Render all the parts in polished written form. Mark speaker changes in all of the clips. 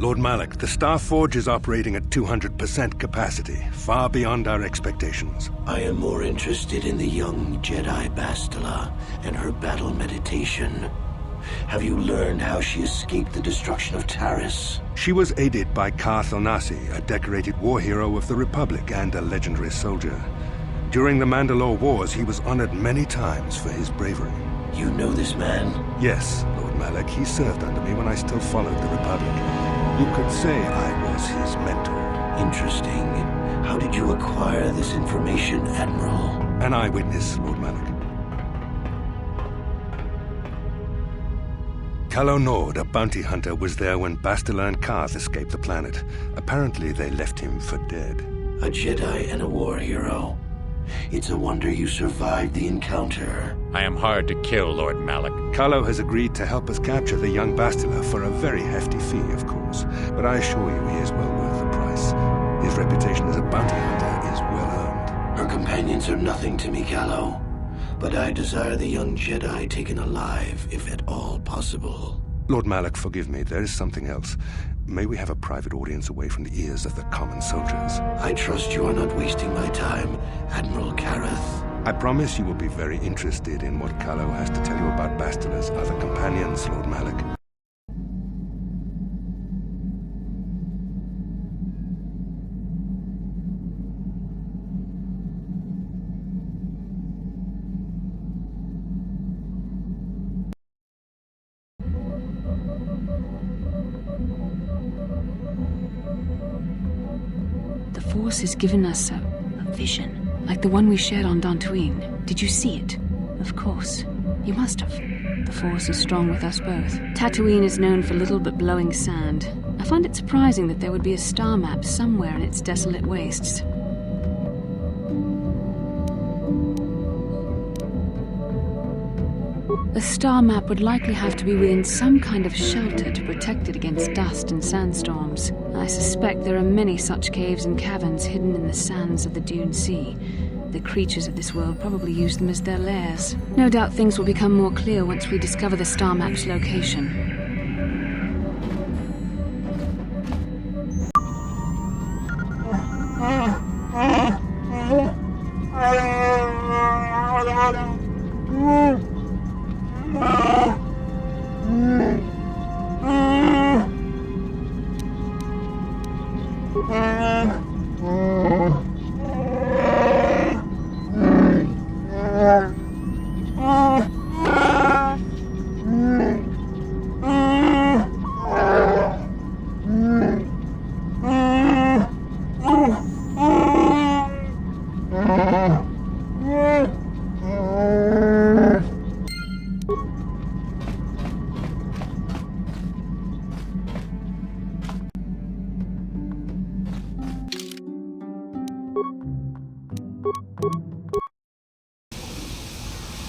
Speaker 1: Lord Malak, the Star Forge is operating at 200% capacity, far beyond our expectations.
Speaker 2: I am more interested in the young Jedi Bastila and her battle meditation. Have you learned how she escaped the destruction of Taris?
Speaker 1: She was aided by Karth Onasi, a decorated war hero of the Republic and a legendary soldier. During the Mandalore Wars, he was honored many times for his bravery.
Speaker 2: You know this man?
Speaker 1: Yes, Lord Malak. He served under me when I still followed the Republic. You could say I was his mentor.
Speaker 2: Interesting. How did you acquire this information, Admiral?
Speaker 1: An eyewitness, Lord Malak. Calo Nord, a bounty hunter, was there when Bastila and Karth escaped the planet. Apparently, they left him for dead.
Speaker 2: A Jedi and a war hero. It's a wonder you survived the encounter.
Speaker 3: I am hard to kill, Lord Malak.
Speaker 1: Calo has agreed to help us capture the young Bastila for a very hefty fee, of course. But I assure you he is well worth the price. His reputation as a bounty hunter is well earned.
Speaker 2: Her companions are nothing to me, Calo. But I desire the young Jedi taken alive, if at all possible.
Speaker 1: Lord Malak, forgive me. There is something else. May we have a private audience away from the ears of the common soldiers?
Speaker 2: I trust you are not wasting my time, Admiral Karath.
Speaker 1: I promise you will be very interested in what Calo has to tell you about Bastila's other companions, Lord Malak.
Speaker 4: The Force has given us a vision. Like the one we shared on Tatooine. Did you see it? Of course. You must have. The Force is strong with us both. Tatooine is known for little but blowing sand. I find it surprising that there would be a star map somewhere in its desolate wastes. A star map would likely have to be within some kind of shelter to protect it against dust and sandstorms. I suspect there are many such caves and caverns hidden in the sands of the Dune Sea. The creatures of this world probably use them as their lairs. No doubt things will become more clear once we discover the star map's location.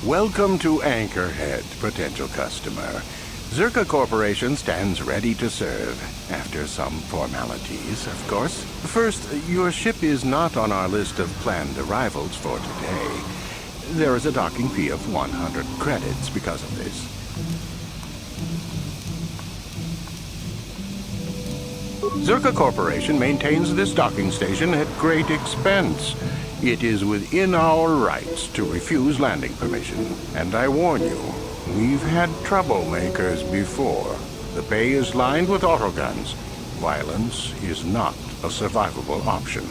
Speaker 5: Welcome to Anchorhead, potential customer. Zerka Corporation stands ready to serve, after some formalities, of course. First, your ship is not on our list of planned arrivals for today. There is a docking fee of 100 credits because of this. Zerka Corporation maintains this docking station at great expense. It is within our rights to refuse landing permission. And I warn you, we've had troublemakers before. The bay is lined with autoguns. Violence is not a survivable option.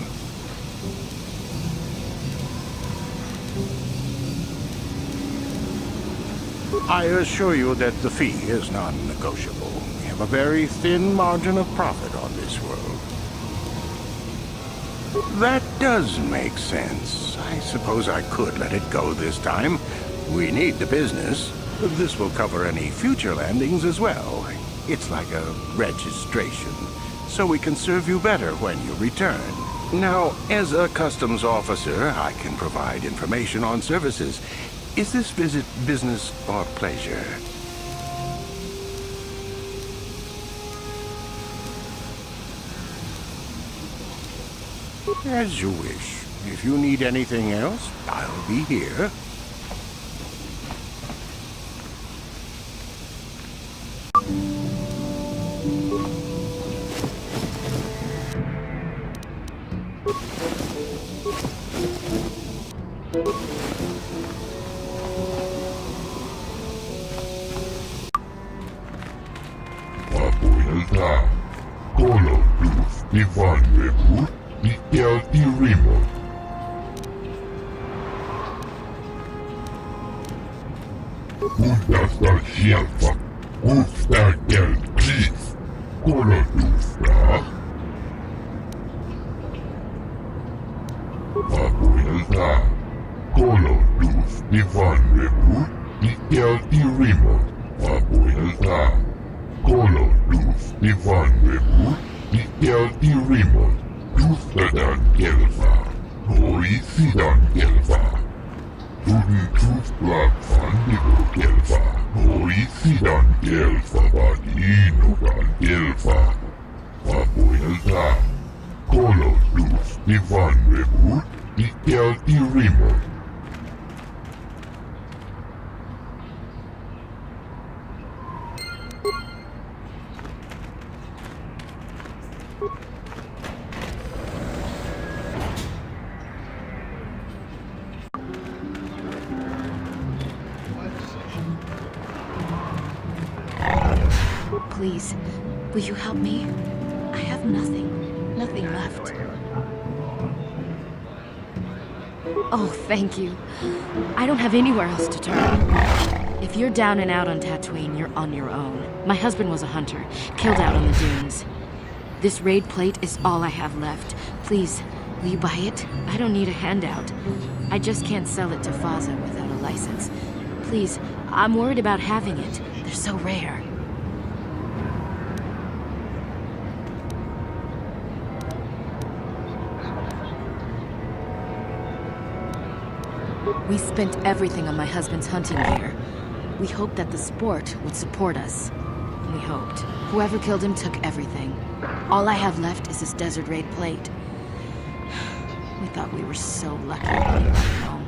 Speaker 5: I assure you that the fee is non-negotiable. We have a very thin margin of profit on this world. That does make sense. I suppose I could let it go this time. We need the business. This will cover any future landings as well. It's like a registration, so we can serve you better when you return. Now, as a customs officer, I can provide information on services. Is this visit business or pleasure? As you wish. If you need anything else, I'll be here.
Speaker 6: Ivan Rebut, Mikel Irimo. Kundasta Shelfa, Gufta Del Cliff, Kolodufta. Papuelta, Koloduf Ivan Rebut, Mikel Irimo. Papuelta, Koloduf Ivan Rebut, Mikel Irimo. Duftadan Gelfa, Hoisidan Gelfa. Tuden Tufblad van Nico Gelfa, Hoisidan Gelfa Vadinogan Gelfa. Papuelta, Koloduf Ivan Rebut, Mikel Irimo.
Speaker 7: Please, will you help me? I have nothing left. Oh, thank you. I don't have anywhere else to turn. If you're down and out on Tatooine, you're on your own. My husband was a hunter, killed out on the dunes. This raid plate is all I have left. Please, will you buy it? I don't need a handout. I just can't sell it to Faza without a license. Please, I'm worried about having it. They're so rare. We spent everything on my husband's hunting gear. We hoped that the sport would support us. We hoped. Whoever killed him took everything. All I have left is this desert raid plate. We thought we were so lucky when we got home.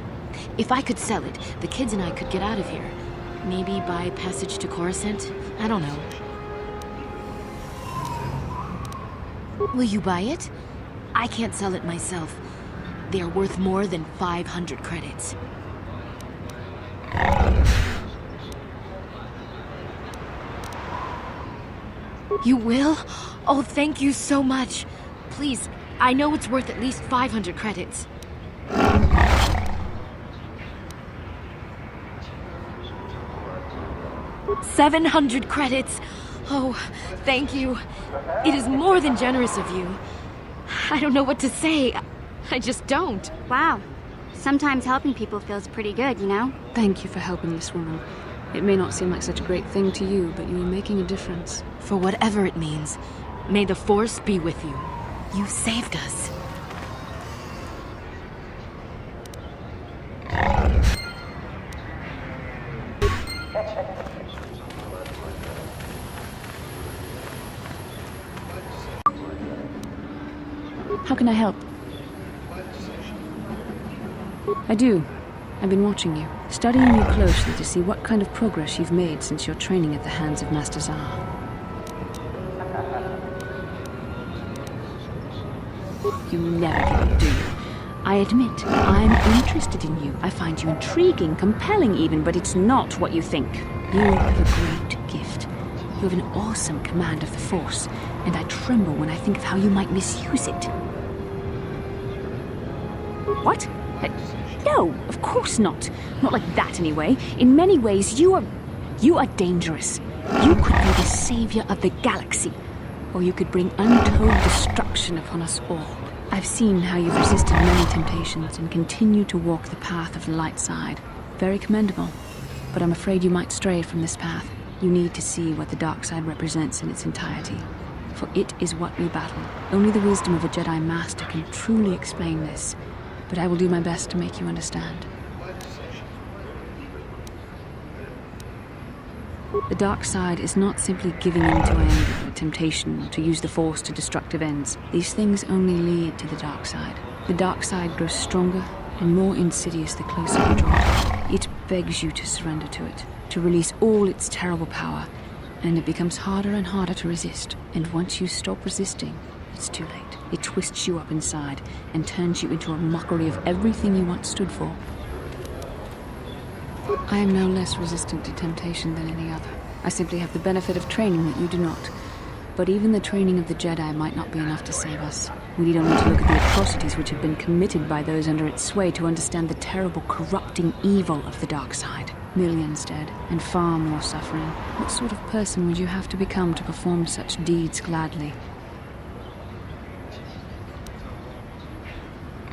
Speaker 7: If I could sell it, the kids and I could get out of here. Maybe buy passage to Coruscant? I don't know. Will you buy it? I can't sell it myself. They are worth more than 500 credits. You will? Oh, thank you so much. Please, I know it's worth at least 500 credits. $700 credits! Oh, thank you. It is more than generous of you. I don't know what to say. I just don't.
Speaker 8: Wow. Sometimes helping people feels pretty good, you know?
Speaker 4: Thank you for helping this woman. It may not seem like such a great thing to you, but you are making a difference.
Speaker 7: For whatever it means, may the Force be with you. You saved us.
Speaker 4: How can I help? I do. I've been watching you, studying you closely to see what kind of progress you've made since your training at the hands of Master Xar. You never give up, do you? I admit, I'm interested in you. I find you intriguing, compelling even, but it's not what you think. You have a great gift. You have an awesome command of the Force, and I tremble when I think of how you might misuse it. What? No, of course not. Not like that, anyway. In many ways, you are dangerous. You could be the savior of the galaxy, or you could bring untold destruction upon us all. I've seen how you've resisted many temptations and continue to walk the path of the light side. Very commendable. But I'm afraid you might stray from this path. You need to see what the dark side represents in its entirety. For it is what we battle. Only the wisdom of a Jedi Master can truly explain this. But I will do my best to make you understand. The dark side is not simply giving in to anger, temptation, or to use the Force to destructive ends. These things only lead to the dark side. The dark side grows stronger and more insidious the closer you draw to it. It begs you to surrender to it, to release all its terrible power, and it becomes harder and harder to resist. And once you stop resisting, it's too late. It twists you up inside and turns you into a mockery of everything you once stood for. I am no less resistant to temptation than any other. I simply have the benefit of training that you do not. But even the training of the Jedi might not be enough to save us. We need only to look at the atrocities which have been committed by those under its sway to understand the terrible, corrupting evil of the dark side. Millions dead, and far more suffering. What sort of person would you have to become to perform such deeds gladly?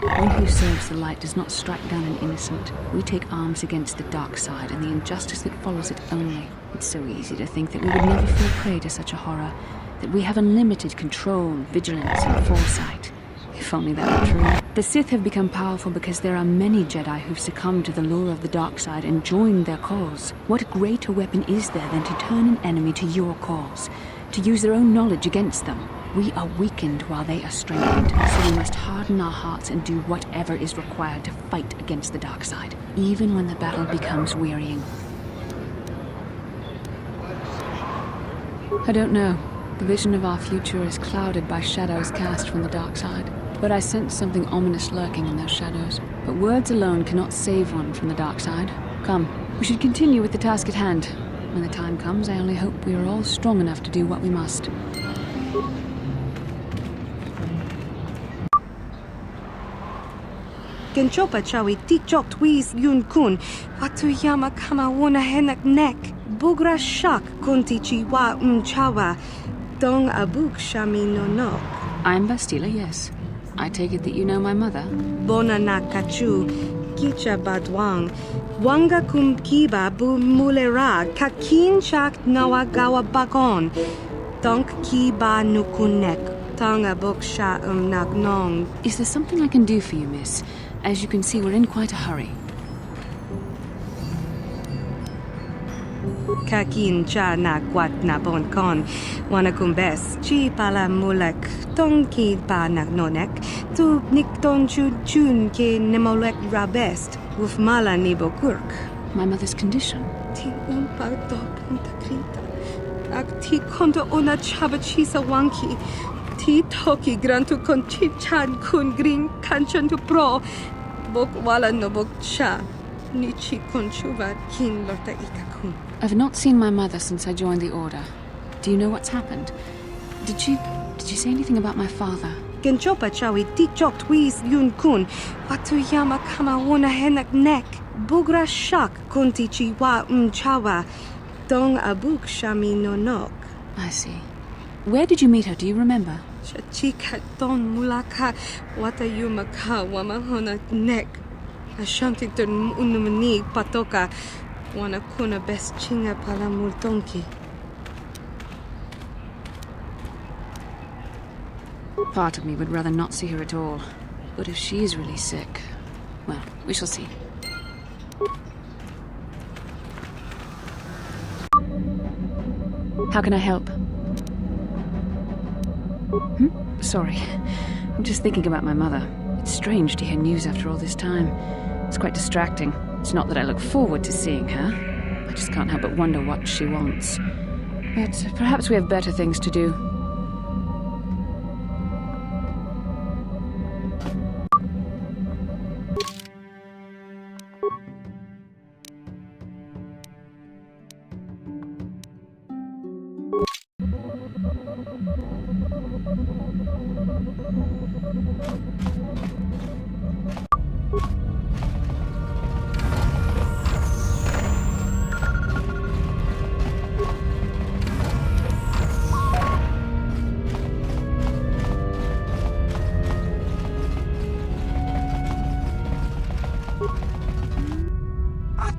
Speaker 4: One who serves the light does not strike down an innocent. We take arms against the dark side and the injustice that follows it only. It's so easy to think that we would never fall prey to such a horror, that we have unlimited control, vigilance, and foresight. If only that were true. The Sith have become powerful because there are many Jedi who've succumbed to the lure of the dark side and joined their cause. What greater weapon is there than to turn an enemy to your cause, to use their own knowledge against them? We are weakened while they are strengthened, so we must harden our hearts and do whatever is required to fight against the dark side, even when the battle becomes wearying. I don't know. The vision of our future is clouded by shadows cast from the dark side. But I sense something ominous lurking in those shadows. But words alone cannot save one from the dark side. Come, we should continue with the task at hand. When the time comes, I only hope we are all strong enough to do what we must.
Speaker 9: Genchopa chawi tikchok twis yun kun. Watuyama kama wona henak nek. Bugra shak kunti chiwa chawa. Dong abuk shami no no.
Speaker 4: I'm Bastila, yes. I take it that you know my mother?
Speaker 9: Bona na kachu. Kicha badwang. Wanga kum kiba bu mulera. Kakin chak nawagawa bakon. Donk kiba nukunek. Tonga buksha nagnong.
Speaker 4: Is there something I can do for you, miss? As you can see, we're in quite a hurry.
Speaker 9: Kakin cha na kwat na bon kon. Wanakumbes. Chi pala mulek. Tonki pa nagnonek. Tu nikton chun ke nemolek rabest. Wuf mala nibokurk.
Speaker 4: My mother's condition?
Speaker 9: Ti umpa do punta krita. Ak ti konto ona chaba chisa wanki. Ti toki grantu kon chichan kun green kanchan tu pro. Bok wala no bok cha. Nichi konchuva kin lorta ikakun.
Speaker 4: I've not seen my mother since I joined the Order. Do you know what's happened? Did she say anything about my father?
Speaker 9: Genchopa chawi tikchok twis yun kun. Watuyama kama wona henak nek. Bugra shak kunti chiwa chawa. Dong abuk shami no nok.
Speaker 4: I see. Where did you meet her? Do you remember?
Speaker 9: Chika don mulaka watayuma ka wamahona nek. Ashantiton unumani patoka. Wana kuna best chinga pala multonki.
Speaker 4: Part of me would rather not see her at all. But if she is really sick, well, we shall see. How can I help? Sorry. I'm just thinking about my mother. It's strange to hear news after all this time. It's quite distracting. It's not that I look forward to seeing her. I just can't help but wonder what she wants. But perhaps we have better things to do.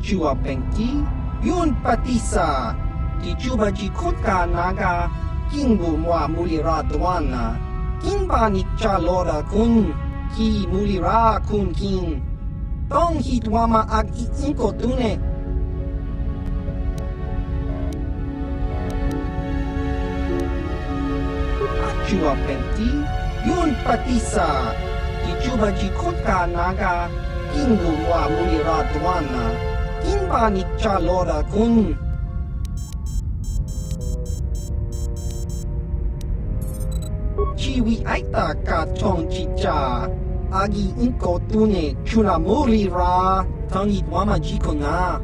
Speaker 10: Chua Penki, Yun Patisa, Tichuba Jikutka Naga, Kingu Mwa Mulira Dwana, Kinba Nikcha Lora Kun, Ki Mulira Kun Kin, Tong Hitwama Ag Inko Tune. Chua Penki, Yun Patisa, Tichuba Jikutka Naga, Kingu Mwa Mulira Dwana. Kinba Nikcha Lora Kun. Chiwi Aita Ka Chong Chicha. Agi Inko Tune Chuna Muli Ra. Tangit Wama Jikona.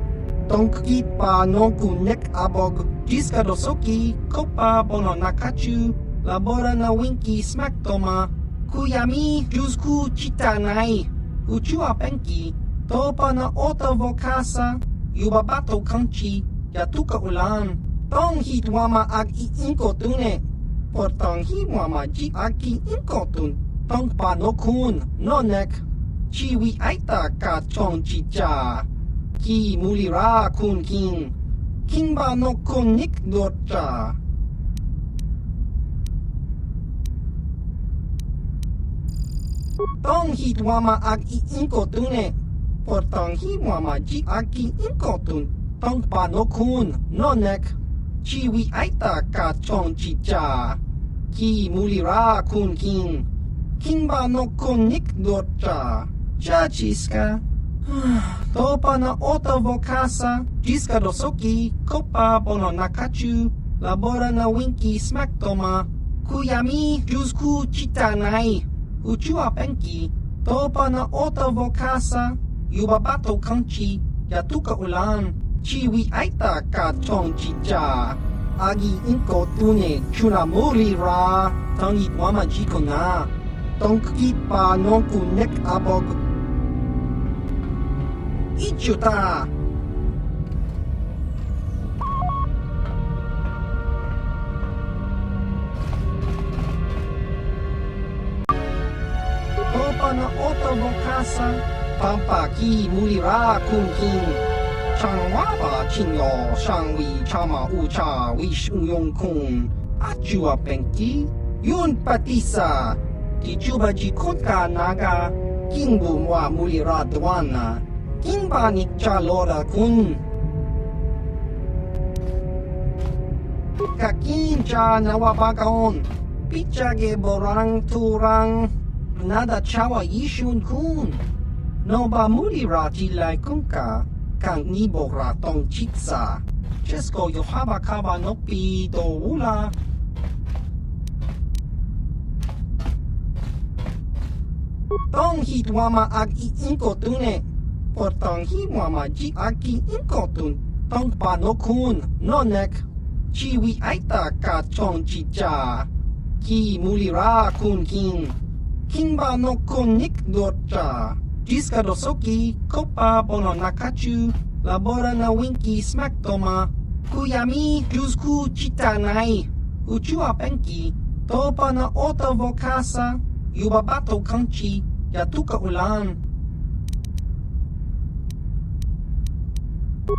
Speaker 10: Tonki Pa Nonku Nek Abog Jiska dosoki, kopa bono nakachu, labora na winki smaktoma, kuyami jusku chitanai, uchua penki, topa na ota vokasa, yubabato kanchi, yatuka ulan, tong hitwama ag iinkotune, portong hiwama ji aki inkotun, tong panokun, nonek, chiwi aita ka chong chicha, ki mulira kun king, Kingba no konik docha. Tong hitwama ag iinkotune. Portong hiwama ji aki inkotun. Tong panokun nonek. Chiwi aita ka chong chicha. Ki mulira kun king. Kingba no konik docha. Chachiska. Topa na ota vokasa, jiska dosoki, kopa bono nakachu, labora na winki smaktoma, kuyami jusku chitanai, uchua penki, topa na ota vokasa, yubabato kanchi, yatuka ulan, chiwi aita ka chong chicha, agi inko tune chuna muri ra, tangit wama jiko na, tongki pa nonku nek abog, Ichuta! Topa na ota vokasa, pampa ki mulira kun king. Changwaba chinyo, shangwi chama ucha, wish uyong kun. Achua penki, yun patisa. Tichuba jikunka naga, kingbu mwa mulira dwana. Kingba nikcha lora kun. Kakincha nawabagaon. Pichage borang turang. Nada chawa yishun kun. Noba mulira tilai kunka. Kang nibora tong chitsa. Chesko yohaba kaba nopi do ula. Tong hitwama ag iinkotune. Portong hiwama ji aki inkotun, tong panokun, nonek, chiwi aita ka chong chicha, ki mulira kun king, kingba no konik docha, jiska dosoki, kopa bono nakachu, labora na winki smaktoma, kuyami jusku chitanai, uchua penki, topa na ota vokasa, yubabato kanchi, yatuka ulan,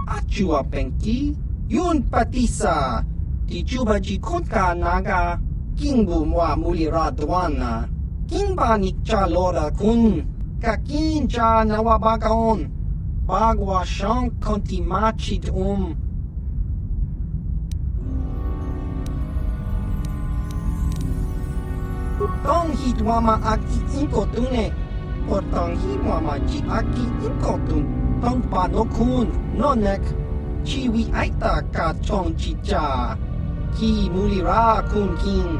Speaker 10: Achua penki, yun patisa, tichuba jikunka naga, kingbu mwa mulira dwana, kingba nikcha lora kun, kakincha nawabagaon, bagwa shang konti machit Tong hitwama ag iinkotune, portong hiwama ji aki inkotun, tong panokun, nonek, chiwi aita ka chong chicha, ki mulira kun king,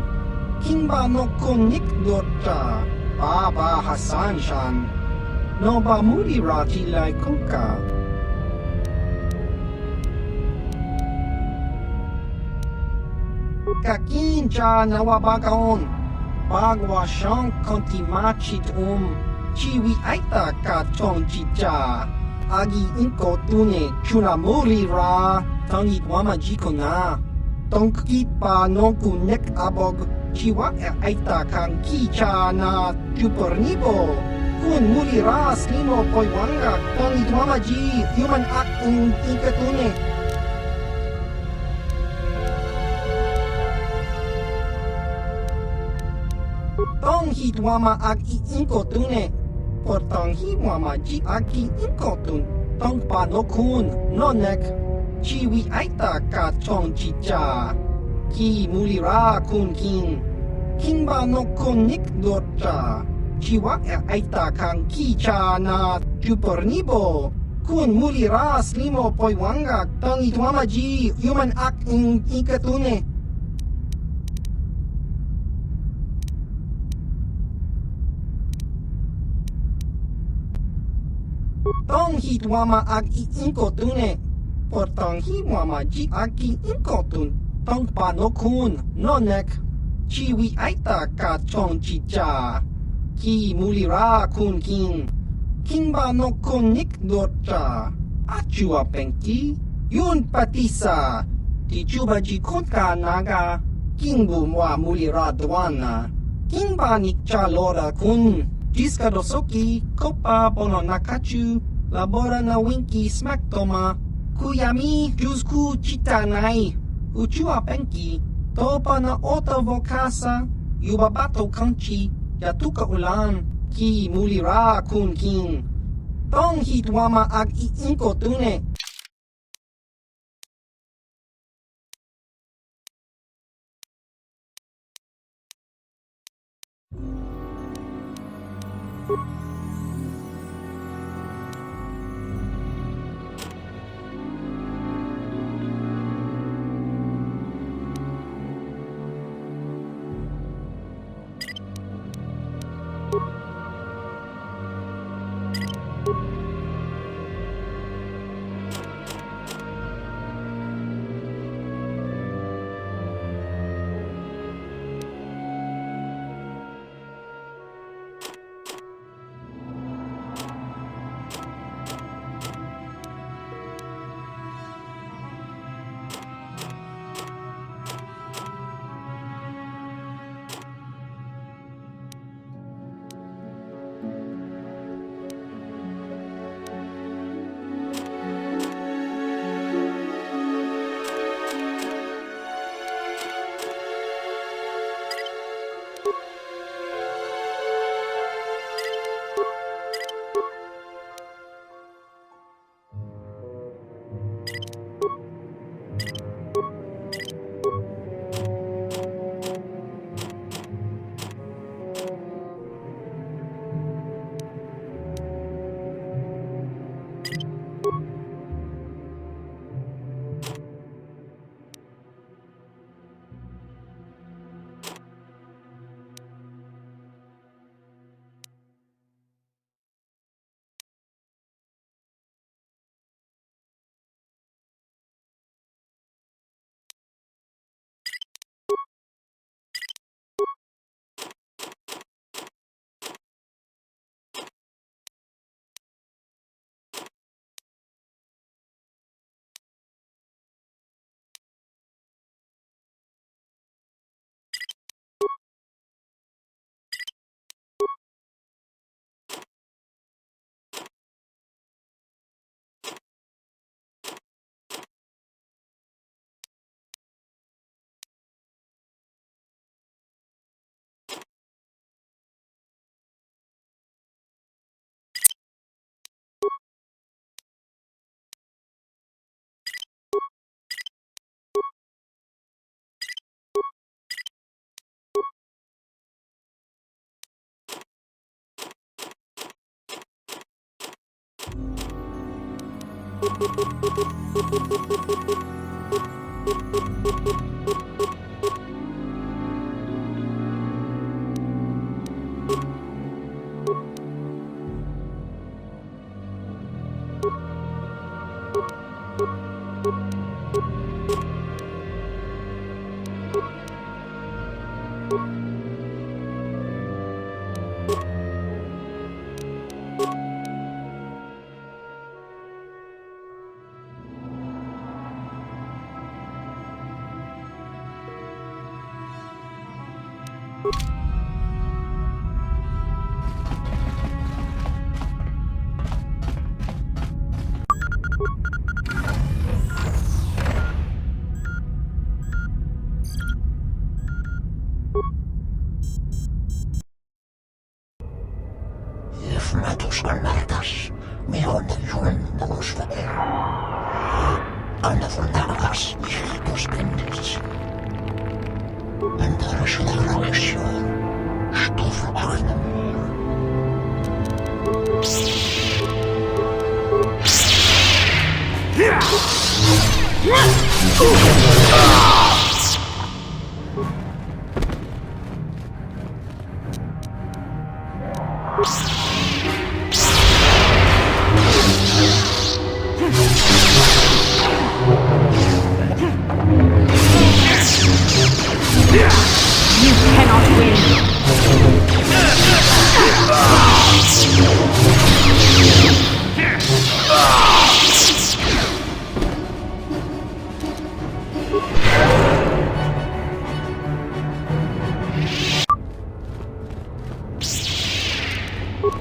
Speaker 10: kingba no konik docha, baba hasan shan, noba mulira tilai kunka. Kakincha nawabagaon, bagwa shang konti machit chiwi aita ka chong chicha, agi inko tune chuna muri ra, tangit wama jiko na, tongkit pa nonku nek abog, chiwa aita kang kicha na chupornibo, kun muri ra slimo poiwanga, tangit wama ji, human act ikatune. Tong hitwama ag iinkotune, portong hiwama ji aki inkotun, tong panokun, nonek, chiwi aita ka chong chicha, ki mulira kun king, kingba no konik docha, chiwa aita kang kicha na chupornibo, kun mulira slimo poiwanga, tong hitwama ji, human act ikatune. Tong hitwama ag iinkotune, potong himwa maji aki inkotun tong panokun nonek chiwi aita ka chong chicha ki mulira kun king ba no kun nik dorcha achua penki yun patisa ti chuba ji konka naga king bu mwa mulira dwana king ba nik chalora kun jiska dosoki kopa pono nakachu labora na winki smack toma kuyami jusku chitanai uchua penki topa na ota vokasa yubabato kanchi yatuka ulan ki mulira kun king tong hitwama ag iinko tune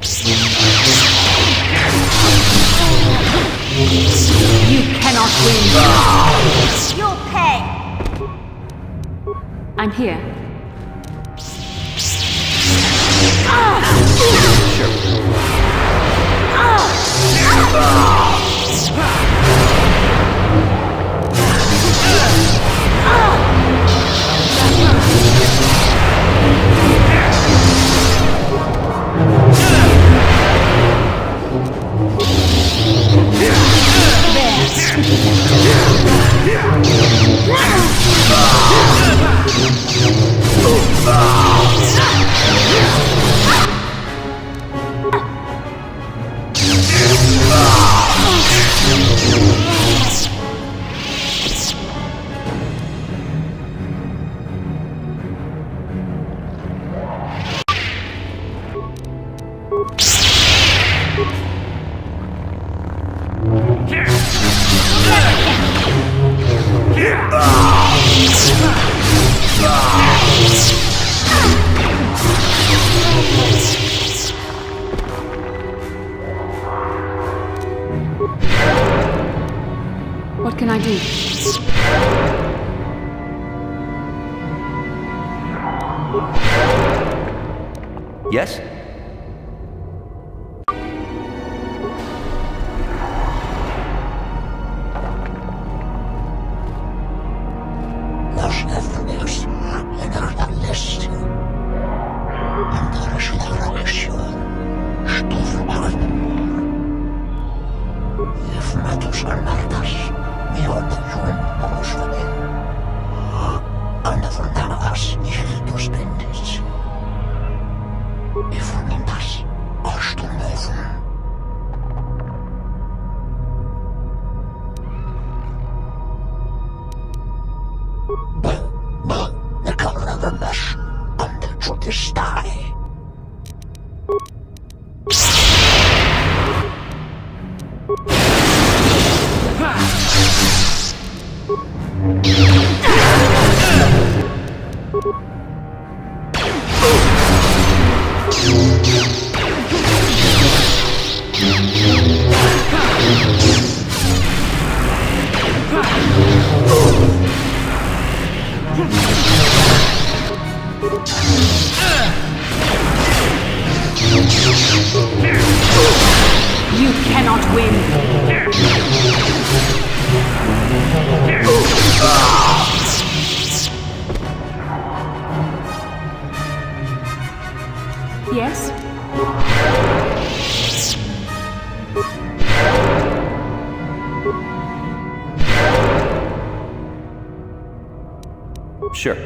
Speaker 4: You cannot win.
Speaker 8: You'll pay!
Speaker 4: I'm here. What can I do?
Speaker 11: Yes?
Speaker 4: You cannot win. Yes?
Speaker 11: Sure.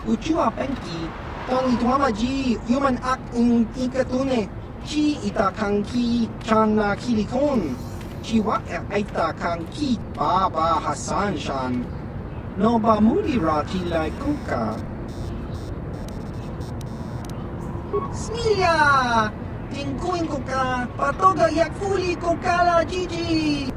Speaker 10: Uchua penki, tong ituamaji, human act in ikatune, chi itakanki, chana kilikon, chiwa aita kanki, baba Hassan shan, no ba murira kilai kuka. Smilia! Tingkuin ko ka, patoga yak fuli ko kala Gigi!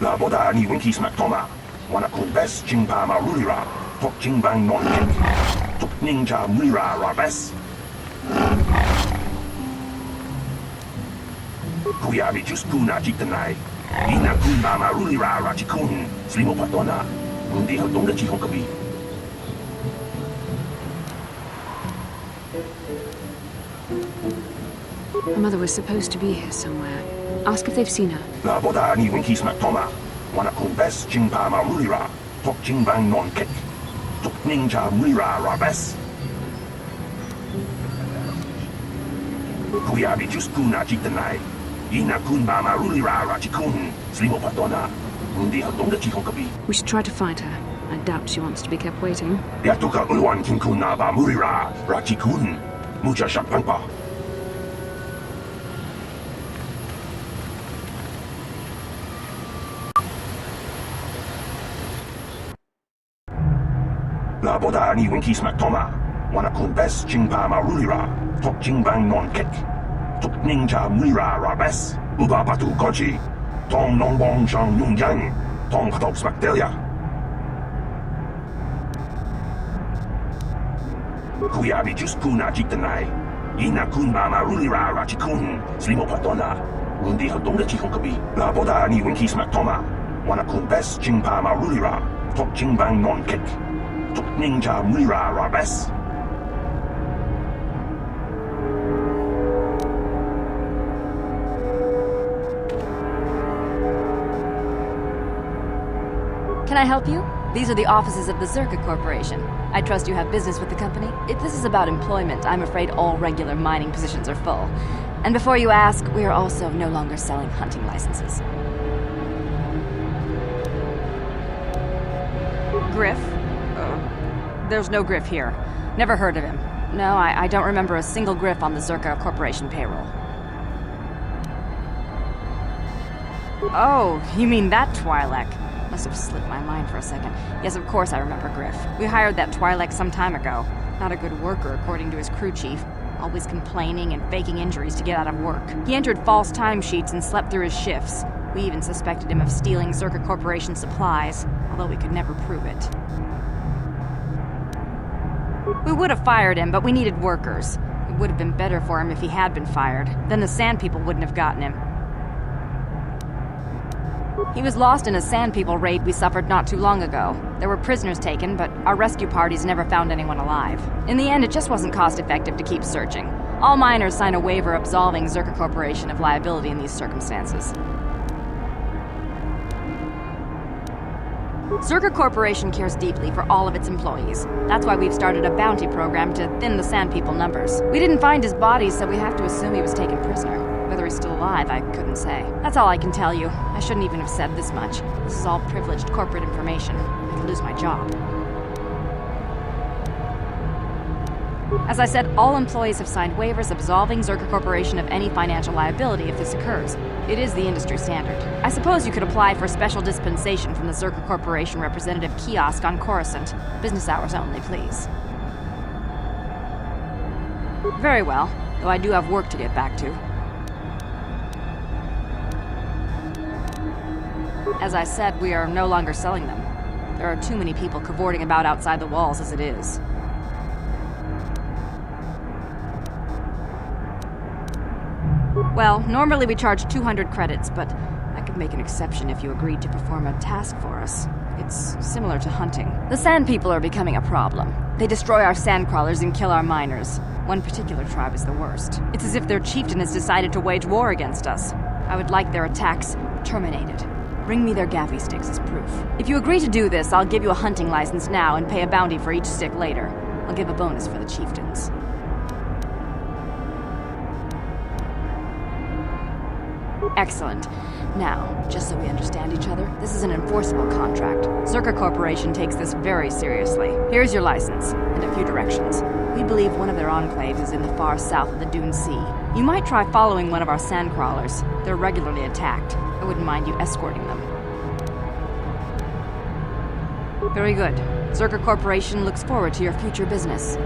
Speaker 2: La boda ni winki smack toma. Wana kun bes jingpa ma rulira. Tok jingbang non ken. Tok ninja mura ra bes. Kuyabi just kuna jitanai. Ina kunba ma rulira ra jikun. Slimo patona. Undi haldong da jihong kabi.
Speaker 4: Her mother was supposed to be here somewhere. Ask if they've seen her.
Speaker 2: La boda ni winki smack toma. Wana kun bes jingpa ma rulira. Tok jingbang non ken. Tok ninja mura ra bes. Kuyabi just kuna jitanai. Ina kunba ma rulira ra jikun. Slimo patona. Undi haldong da jihong kabi.
Speaker 4: We should try to find her. I doubt she wants to be kept waiting.
Speaker 2: Yatuka ulwan kinkuna ba murira ra jikun. Mucha shakpangpa. La boda ni winki smack toma. Wana kun bes jingpa ma rulira. Tok jingbang non kek. Tok ninja mura ra bes. Uba patu kochi. Tong nong bong shang yung yang. Tong patok smack delia. Kuyabi just kuna jitanai. Ina kunba ma rulira ra jikun. Slimo patona. Undi haldong da jihong kabi. La boda ni winki smack toma. Wana kun bes jingpa ma rulira. Tok jingbang non kek. Tok ninja mura ra bes.
Speaker 7: Can I help you? These are the offices of the Zerka Corporation. I trust you have business with the company. If this is about employment, I'm afraid all regular mining positions are full. And before you ask, we are also no longer selling hunting licenses. Griff? There's no Griff here. Never heard of him. No, I don't remember a single Griff on the Zerka Corporation payroll. Oh, you mean that Twi'lek? Must have slipped my mind for a second. Yes, of course I remember Griff. We hired that Twi'lek some time ago. Not a good worker, according to his crew chief. Always complaining and faking injuries to get out of work. He entered false timesheets and slept through his shifts. We even suspected him of stealing Zerka Corporation supplies, although we could never prove it. We would have fired him, but we needed workers. It would have been better for him if he had been fired. Then the Sand People wouldn't have gotten him. He was lost in a Sand People raid we suffered not too long ago. There were prisoners taken, but our rescue parties never found anyone alive. In the end, it just wasn't cost-effective to keep searching. All miners sign a waiver absolving Zerka Corporation of liability in these circumstances. Zerka Corporation cares deeply for all of its employees. That's why we've started a bounty program to thin the Sand People numbers. We didn't find his body, so we have to assume he was taken prisoner. Whether he's still alive, I couldn't say. That's all I can tell you. I shouldn't even have said this much. This is all privileged corporate information. I could lose my job. As I said, all employees have signed waivers absolving Zerka Corporation of any financial liability if this occurs. It is the industry standard. I suppose you could apply for special dispensation from the Zerka Corporation representative kiosk on Coruscant. Business hours only, please. Very well, though I do have work to get back to. As I said, we are no longer selling them. There are too many people cavorting about outside the walls as it is. Well, normally we charge 200 credits, but I could make an exception if you agreed to perform a task for us. It's similar to hunting. The Sand People are becoming a problem. They destroy our sandcrawlers and kill our miners. One particular tribe is the worst. It's as if their chieftain has decided to wage war against us. I would like their attacks terminated. Bring me their gaffy sticks as proof. If you agree to do this, I'll give you a hunting license now and pay a bounty for each stick later. I'll give a bonus for the chieftains. Excellent. Now, just so we understand each other, this is an enforceable contract. Zerka Corporation takes this very seriously. Here's your license, and a few directions. We believe one of their enclaves is in the far south of the Dune Sea. You might try following one of our sandcrawlers. They're regularly attacked. I wouldn't mind you escorting them. Very good. Zerka Corporation looks forward to your future business.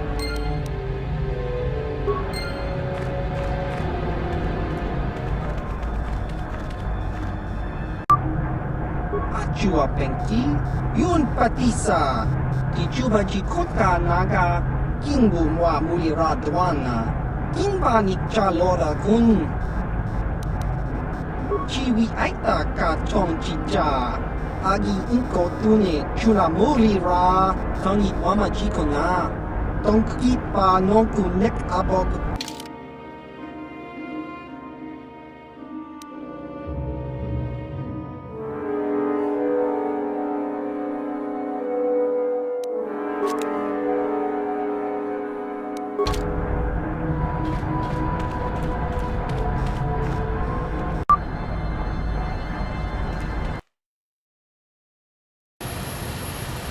Speaker 10: Chua Penki, Yun Patisa, Kichuba Chikota Naga, Kingu Mwa Mulira Dwana, Kinba Nichalora Kun, Chiwi Aita Ka Chong Chicha, Agi Inko Tune, Chula Mulira, Tangi Mama Chikona, Tonki Pa Nonku Nek Abog.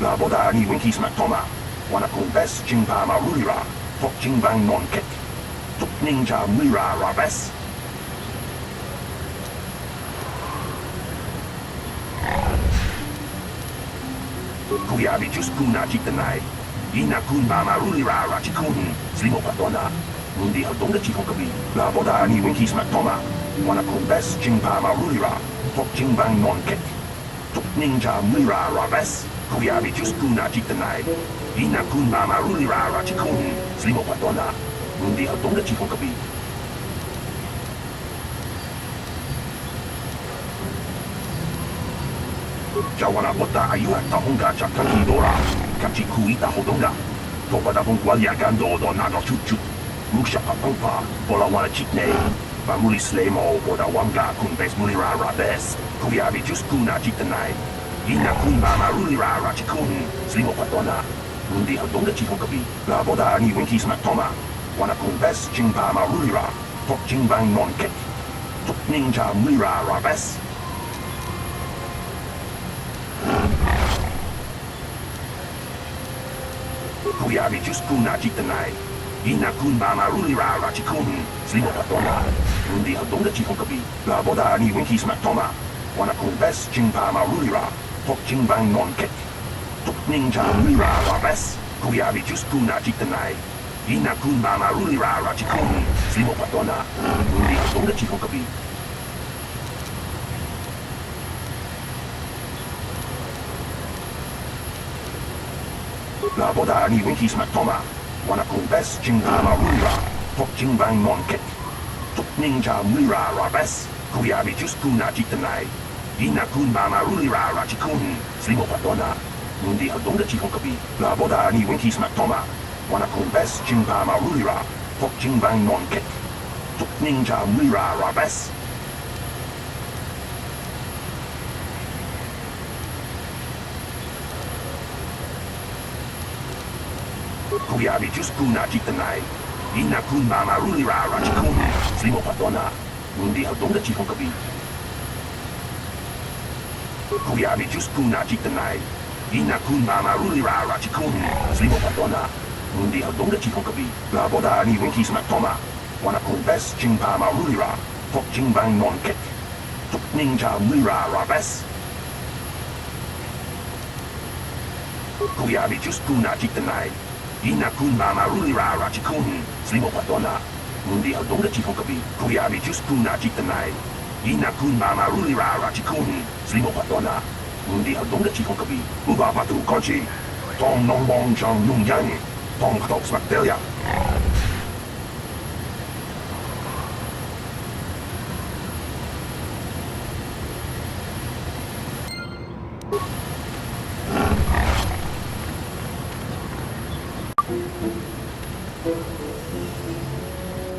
Speaker 2: La boda ni winki smak toma. Wana kung bes jingpa marulira. Tok jingbang non kek. Tuk ninja mira rabes. Kuyabi jus kuna jiktanai. Ina kunba marulira rachikun. Slimo patona. Mundi hadong da chikong kabi. La boda ni winki smak toma. Wana kung bes jingpa marulira. Tok jingbang non kek. Tuk ninja mira rabes. Kuyabi jus kuna jiktanai. Ina kunba marulira rachikun. Slimo patona. Mundi hadong da chikong kabi. Jawana bota ayuha tahonga chakaki dora. Kachi kuita hodonga. Topada bong kwalya gando do nado chuchut. Rusha papampa. Bola wana chikne. Bamuli slemo boda wanga kun bes mulira rabes. Kuyabi jus kuna jiktanai. Ina kunba marulira rachikun. Slimo patona. Mundi hadonga chikong kabi. La boda ni winki smak toma. Wana kun bes jingpa marulira. Tok jingbang non kek. Tuk ninja mulira rabes. Kuyabi jus kuna jiktanai. Ina kunba marulira rachikun. Slimo patona. Mundi hadonga chikong kabi. La boda ni winki smak toma. Wana kun bes jingpa marulira. Tok jingbang non kek. Tuk ninja mira rabes. Kuyabi jus kuna jiktanai. Ina kunba marulira rachikun. Slimo patona. Mundi hadonga chikong kabi. La boda ni winki smak toma. Wana kung bes jingpa marulira. Tok jingbang non kek. Tuk ninja mira rabes. Kuyabi jus kuna jiktanai. Ina kunba marulira rachikun. Slimo patona. Mundi hadonga chikong kabi. La boda ni winki smak toma. Wana kung bes jingpa marulira. Tok jingbang non kek. Tuk ninja mira rabes. Kuyabi jus kuna jiktanai. Ina kunba marulira rachikun. Slimo patona. Mundi hadonga chikong kabi. Kuyabi jus kuna jiktanai. Ina kunba marulira rachikun. Slimo patona. Mundi hadonga chikong kabi. La boda ni winki smak toma. Wana kung bes jingpa marulira. Tok jingbang non kek. Tuk ninja mira rabes. Kuyabi jus kuna jiktanai. Ina kunba marulira rachikun. Slimo patona. Mundi hadonga chikong kabi. Kuyabi jus kuna jiktanai. Ina kun mama rulira rachikun, slimo patona. Undi hadong chikon kabi, uba batu konchi. Tong nong bong chong nung yang, tong katok smaktelia.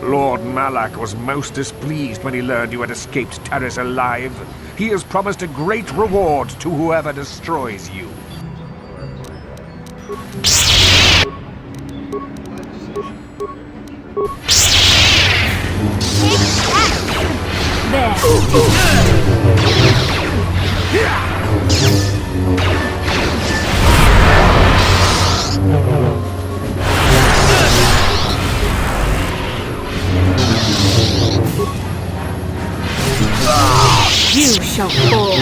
Speaker 12: Lord Malak was most displeased when he learned you had escaped Taris alive. He has promised a great reward to whoever destroys you.
Speaker 7: You shall fall.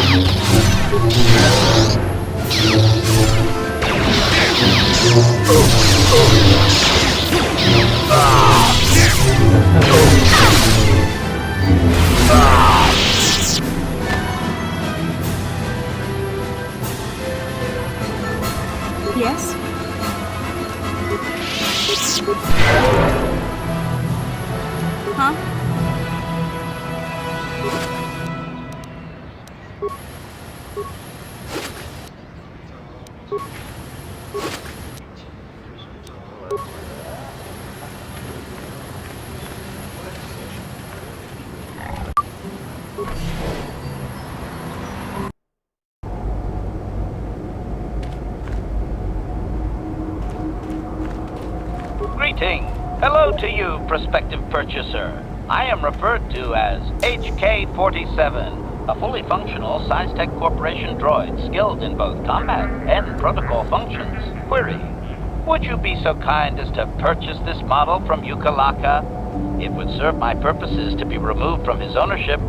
Speaker 4: Yes? Huh?
Speaker 13: Greeting. Hello to you, prospective purchaser. I am referred to as HK-47, a fully functional SciTech Corporation droid skilled in both combat and protocol functions. Query: would you be so kind as to purchase this model from Yukalaka? It would serve my purposes to be removed from his ownership.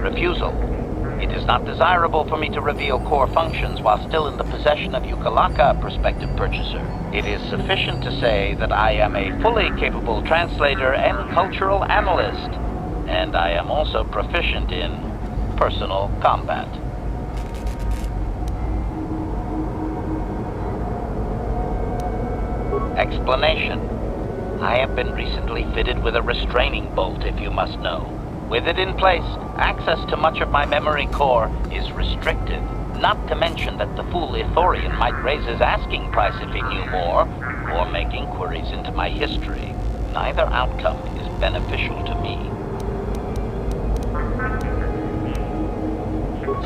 Speaker 13: Refusal. It is not desirable for me to reveal core functions while still in the possession of Yukalaka, prospective purchaser. It is sufficient to say that I am a fully capable translator and cultural analyst, and I am also proficient in personal combat. Explanation. I have been recently fitted with a restraining bolt, if you must know. With it in place, access to much of my memory core is restricted. Not to mention that the fool Ithorian might raise his asking price if he knew more, or make inquiries into my history. Neither outcome is beneficial to me.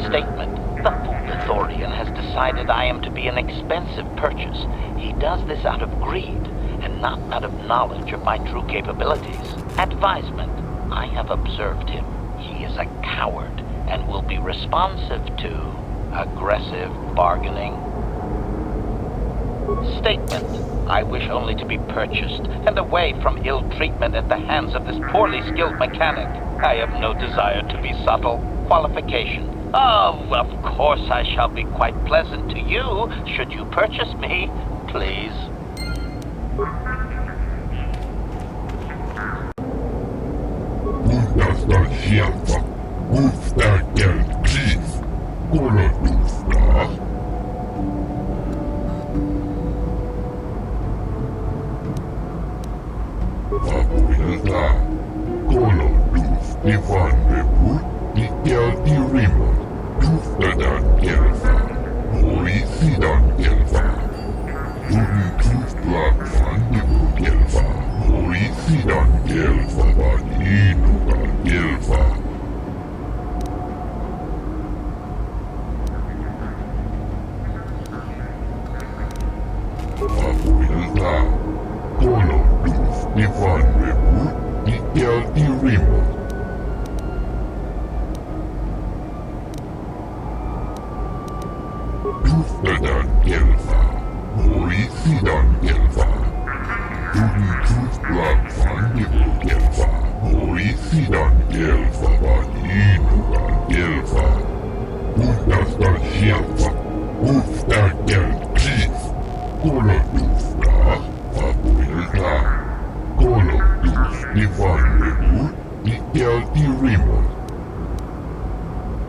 Speaker 13: Statement. The fool Ithorian has decided I am to be an expensive purchase. He does this out of greed, and not out of knowledge of my true capabilities. Advisement. I have observed him. He is a coward and will be responsive to aggressive bargaining. Statement. I wish only to be purchased and away from ill treatment at the hands of this poorly skilled mechanic. I have no desire to be subtle. Qualification. Oh, of course I shall be quite pleasant to you should you purchase me, please.
Speaker 6: Uudasta sieltä, uudesta keltsiis, kolotusta. Vapuilta, kolotus, Ivannevu, Ikelti Rimon, Tustadan kelfaa, Hoisidan kelfaa, Tuntus Lakvan Nivu kelfaa, Hoisidan kelfaa, vaan Iinukan kelfaa. Vapuilta, kolotus, Ivannevu, Ikelti Rimon. Tustadan kelfaa, Hoisidan kelfaa, Tuntus Lakvan Nivu kelfaa, Hoisidan kelfaa, vaan Iinukan kelfaa. Uudasta sieltä, Ustakel Chief, Kolodufra, Papilra, Koloduf Ivan Rebu, Nikel Irimo.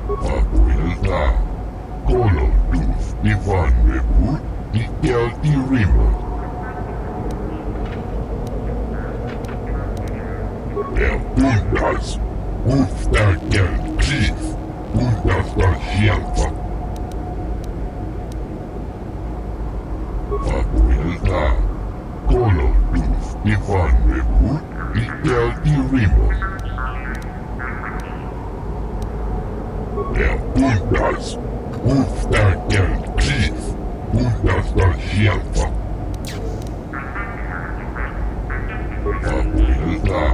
Speaker 6: Papilra, Koloduf Ivan Rebu, Nikel Irimo. Bundas, Ustakel Chief, Bundas da Hjälpa. Papilra, Koloduf Ivan Rebu, Nikel Irimo. Bundas, Ustakel Chief, Bundas da Hjälpa. Papilra,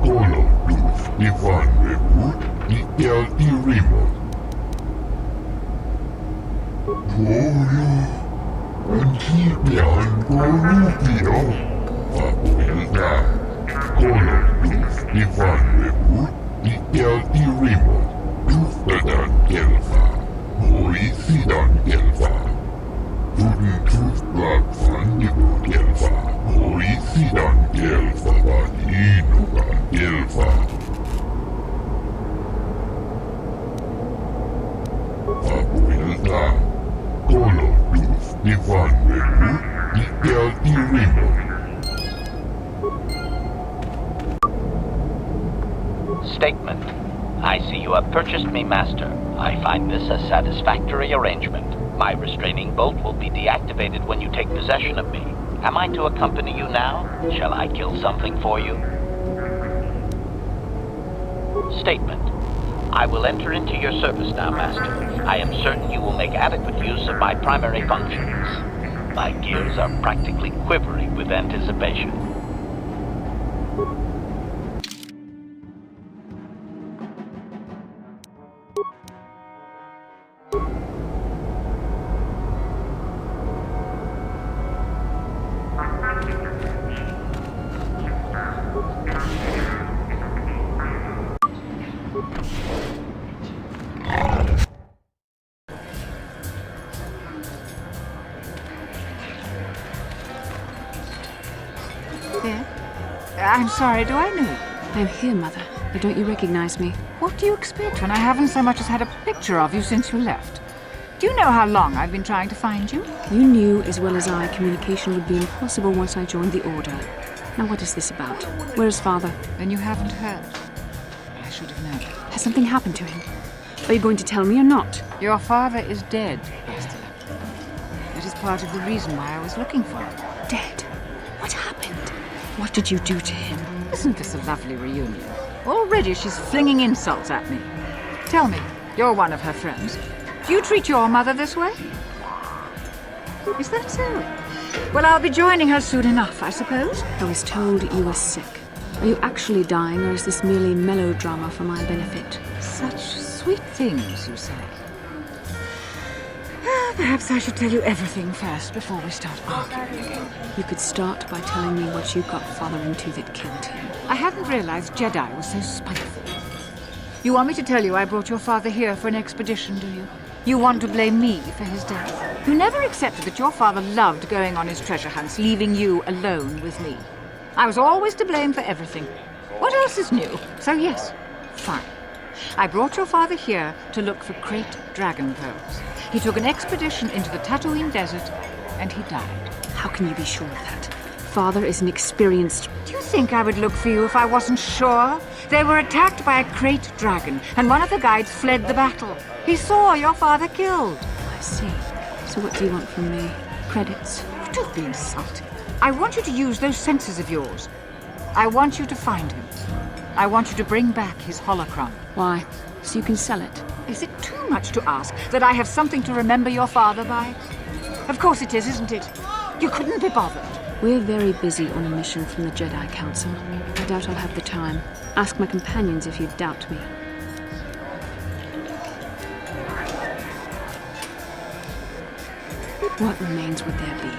Speaker 6: Koloduf Ivan Rebu, Nikel Irimo. Polo, Antibian Polupio. Papilra, Koloduf Ivan Rebu, Nikel Irimo. Duftadan Gelfa, Moisidan Gelfa. Duden Tufblad Fandibu Gelfa, Moisidan Gelfa, Vaninugan Gelfa. Papilra, Koloduf Ivan Rebu, Nikel Irimo.
Speaker 13: Statement. I see you have purchased me, Master. I find this a satisfactory arrangement. My restraining bolt will be deactivated when you take possession of me. Am I to accompany you now? Shall I kill something for you? Statement. I will enter into your service now, Master. I am certain you will make adequate use of my primary functions. My gears are practically quivering with anticipation.
Speaker 14: I'm sorry, do I know you?
Speaker 4: I'm here, Mother. But don't you recognize me?
Speaker 14: What do you expect when I haven't so much as had a picture of you since you left? Do you know how long I've been trying to find you?
Speaker 4: You knew as well as I communication would be impossible once I joined the Order. Now what is this about? Where's Father?
Speaker 14: Then you haven't heard. I should have known.
Speaker 4: Has something happened to him? Are you going to tell me or not?
Speaker 14: Your father is dead, Bastila. That is part of the reason why I was looking for him.
Speaker 4: Dead? What happened? What did you do to him?
Speaker 14: Isn't this a lovely reunion? Already she's flinging insults at me. Tell me, you're one of her friends. Do you treat your mother this way? Is that so? Well, I'll be joining her soon enough, I suppose.
Speaker 4: I was told you were sick. Are you actually dying, or is this merely melodrama for my benefit?
Speaker 14: Such sweet things, you say. Perhaps I should tell you everything first before we start arguing again.
Speaker 4: You could start by telling me what you got Father into that killed him.
Speaker 14: I hadn't realized Jedi was so spiteful. You want me to tell you I brought your father here for an expedition, do you? You want to blame me for his death? You never accepted that your father loved going on his treasure hunts, leaving you alone with me. I was always to blame for everything. What else is new? So yes, fine. I brought your father here to look for great dragon pearls. He took an expedition into the Tatooine desert, and he died.
Speaker 4: How can you be sure of that? Father is an experienced...
Speaker 14: Do you think I would look for you if I wasn't sure? They were attacked by a great dragon, and one of the guides fled the battle. He saw your father killed.
Speaker 4: I see. So what do you want from me? Credits?
Speaker 14: Don't be insulting. I want you to use those senses of yours. I want you to find him. I want you to bring back his holocron.
Speaker 4: Why? So you can sell it?
Speaker 14: Is it too much to ask that I have something to remember your father by? Of course it is, isn't it? You couldn't be bothered.
Speaker 4: We're very busy on a mission from the Jedi Council. I doubt I'll have the time. Ask my companions if you doubt me. What remains would there be?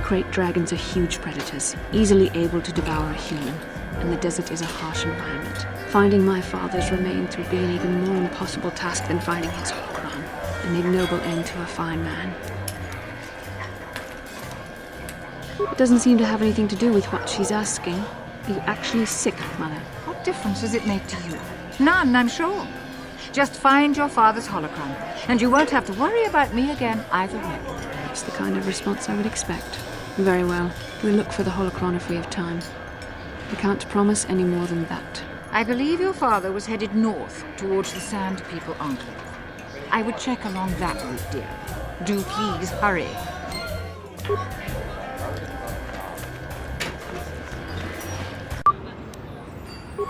Speaker 4: Great dragons are huge predators, easily able to devour a human, and the desert is a harsh environment. Finding my father's remains would be an even more impossible task than finding his holocron. An ignoble end to a fine man. It doesn't seem to have anything to do with what she's asking. Are you actually sick, Mother?
Speaker 14: What difference does it make to you? None, I'm sure. Just find your father's holocron, and you won't have to worry about me again either way.
Speaker 4: It's the kind of response I would expect. Very well. We'll look for the holocron if we have time. We can't promise any more than that.
Speaker 14: I believe your father was headed north towards the Sand People Enclave. I would check along that route, dear. Do please hurry.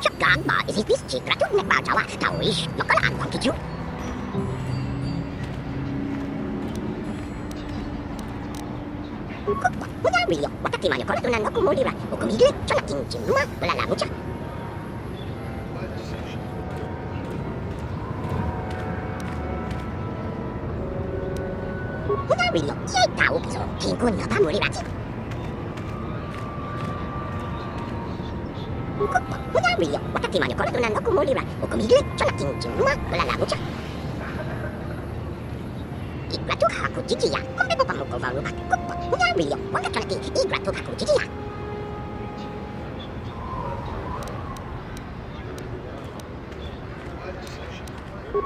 Speaker 15: Chắc chắn bà is this chỉ ra chút nét bà cháu à, thảo ý, nó có là ăn cái chút. Muốn ăn video, bắt cái mà nó có tôi nó cũng muốn đi ra, cũng đi cho là kinh chỉnh mà, là làm chắc. Muốn ăn video, dễ thảo cái số, kinh quân nó ta muốn đi ra chứ. Muốn ăn video, bắt cái mà nó có tôi nó cũng muốn đi ra, cũng đi cho là kinh chỉnh mà, là làm chắc. Igratu haku chichiya, kombe bopa moko varu bak kupa, una rio, waka chanaki, igratu haku chichiya.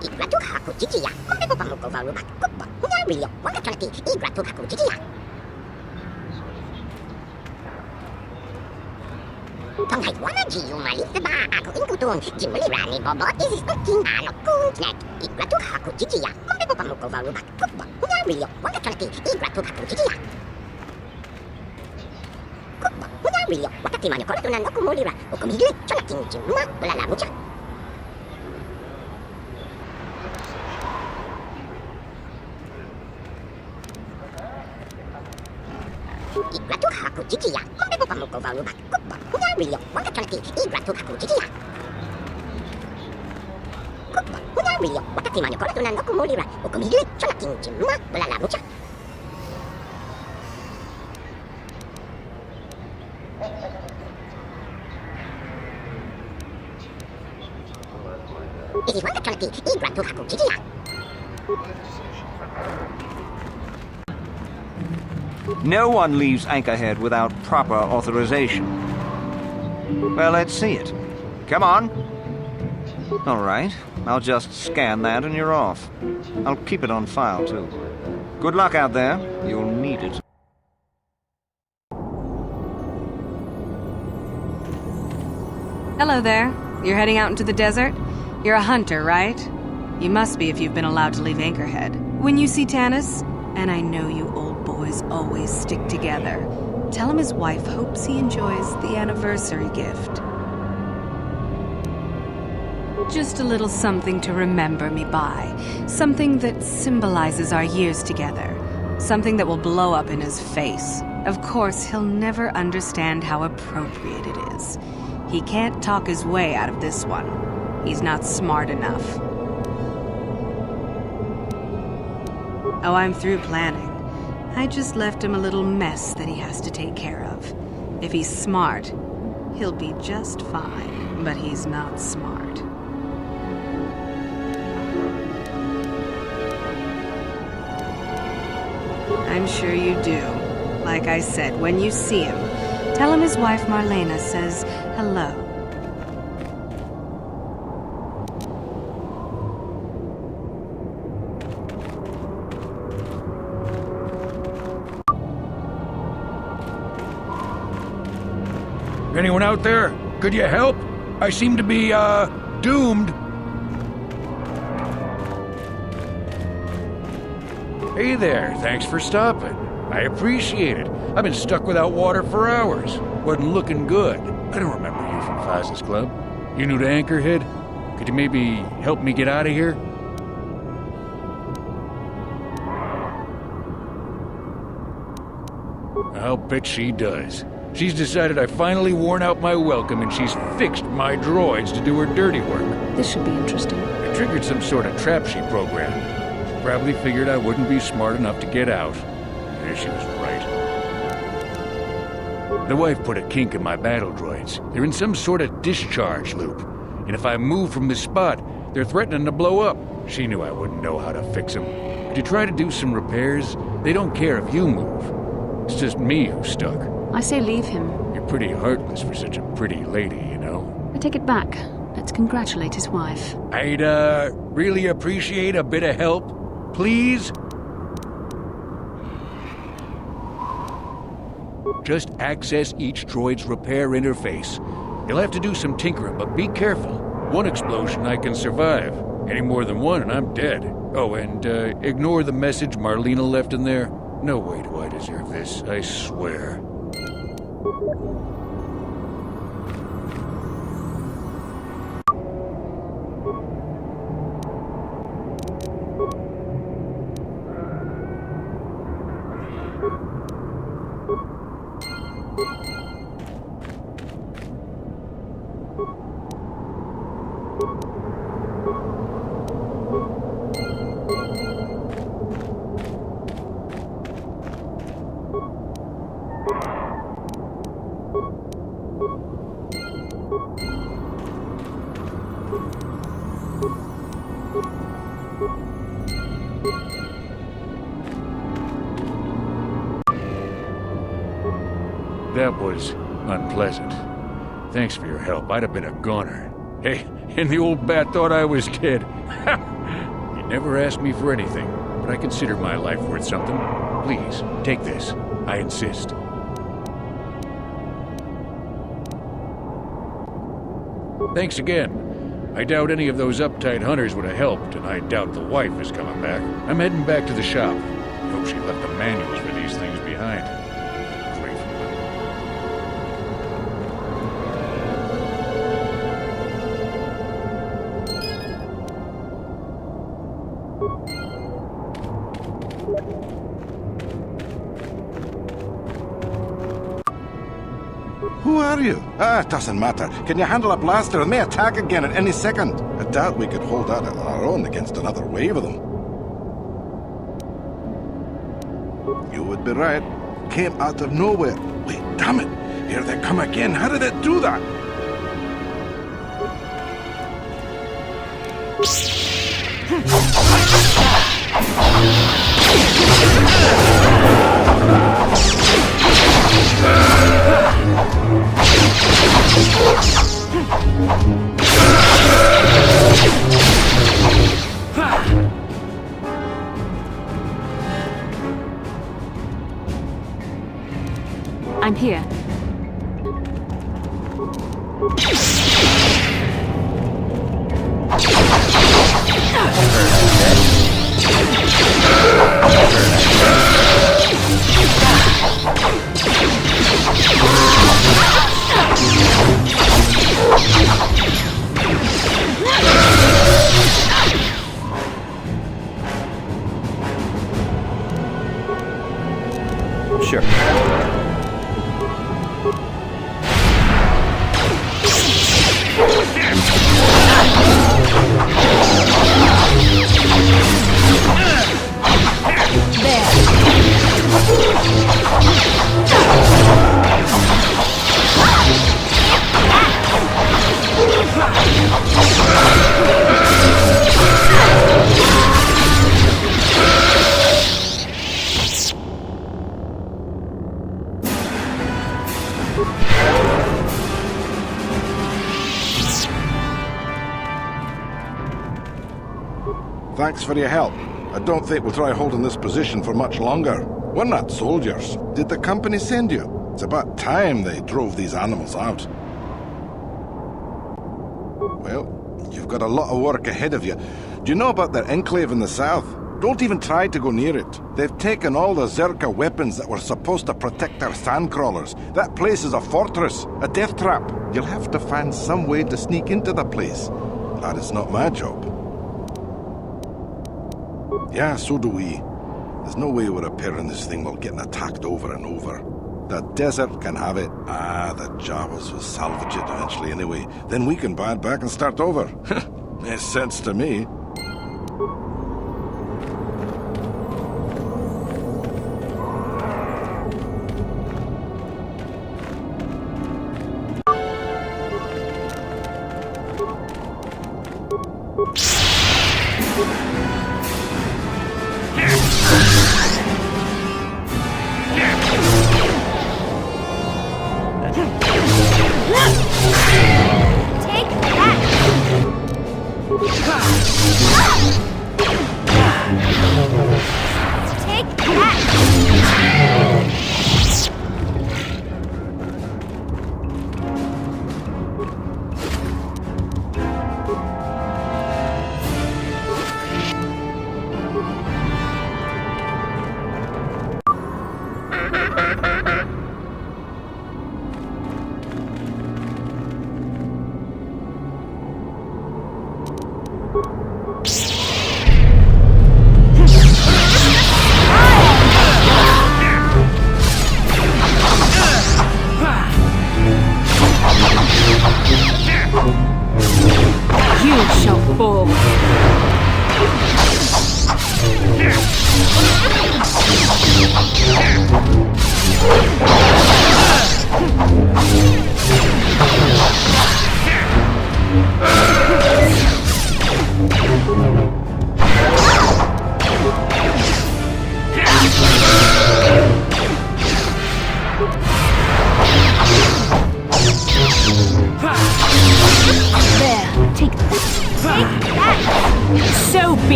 Speaker 15: Igratu haku chichiya, kombe bopa moko varu bak kupa, una rio, waka chanaki, igratu haku chichiya. Thong hai wana jiu mali te ba aku inkutung, jimuli rani bobo is cooking ano kuntnek. Igratu haku chichiya, kombe bopa moko varu bak kupa, una rio, waka chanaki, igratu haku chichiya. Kupa, una rio, waka timano kora tunan oku molira, oku migile, chona kinchi ma, la la mucha. Igratu haku chichiya, kombe bopa moko varu bak kupa, una rio, waka chanaki, igratu haku chichiya. Kupa, una rio, waka timano kora tunan oku molira, oku migile, chona kinchi ma, la la mucha. It is waka chanaki, igratu haku chichiya.
Speaker 16: No one leaves Anchorhead without proper authorization. Well, let's see it. Come on. All right. I'll just scan that and you're off. I'll keep it on file, too. Good luck out there. You'll need it.
Speaker 17: Hello there. You're heading out into the desert? You're a hunter, right? You must be if you've been allowed to leave Anchorhead. When you see Tanis, and I know you old boys always stick together, tell him his wife hopes he enjoys the anniversary gift. Just a little something to remember me by. Something that symbolizes our years together. Something that will blow up in his face. Of course, he'll never understand how appropriate it is. He can't talk his way out of this one. He's not smart enough. Oh, I'm through planning. I just left him a little mess that he has to take care of. If he's smart, he'll be just fine. But he's not smart. I'm sure you do. Like I said, when you see him, tell him his wife Marlena says hello.
Speaker 12: Anyone out there? Could you help? I seem to be, doomed. Hey there, thanks for stopping. I appreciate it. I've been stuck without water for hours. Wasn't looking good. I don't remember you from Faz's Club. You new to Anchorhead? Could you maybe help me get out of here? I'll bet she does. She's decided I finally worn out my welcome and she's fixed my droids to do her dirty work.
Speaker 4: This should be interesting.
Speaker 12: I triggered some sort of trap she programmed. She probably figured I wouldn't be smart enough to get out. And she was right. The wife put a kink in my battle droids. They're in some sort of discharge loop. And if I move from this spot, they're threatening to blow up. She knew I wouldn't know how to fix them. Could you try to do some repairs? They don't care if you move. It's just me who's stuck.
Speaker 4: I say leave him.
Speaker 12: You're pretty heartless for such a pretty lady, you know?
Speaker 4: I take it back. Let's congratulate his wife.
Speaker 12: I'd, really appreciate a bit of help. Please? Just access each droid's repair interface. You'll have to do some tinkering, but be careful. One explosion I can survive. Any more than one and I'm dead. Oh, and ignore the message Marlena left in there. No way do I deserve this, I swear. That was unpleasant. Thanks for your help. I'd have been a goner. Hey, and the old bat thought I was dead. You never asked me for anything, but I consider my life worth something. Please, take this. I insist. Thanks again. I doubt any of those uptight hunters would have helped, and I doubt the wife is coming back. I'm heading back to the shop. I hope she left the manuals for these things behind.
Speaker 18: Who are you? It doesn't matter. Can you handle a blaster? It may attack again at any second. I doubt we could hold out on our own against another wave of them. You would be right. Came out of nowhere. Wait, damn it. Here they come again. How did it do that?
Speaker 4: I'm here.
Speaker 16: Sure.
Speaker 18: Thanks for your help. I don't think we'll try holding this position for much longer. We're not soldiers. Did the company send you? It's about time they drove these animals out. Well, you've got a lot of work ahead of you. Do you know about their enclave in the south? Don't even try to go near it. They've taken all the Zerka weapons that were supposed to protect our sandcrawlers. That place is a fortress, a death trap. You'll have to find some way to sneak into the place. That is not my job. Yeah, so do we. There's no way we're repairing this thing while getting attacked over and over. The desert can have it. The Jawas will salvage it eventually anyway. Then we can buy it back and start over. Makes sense to me.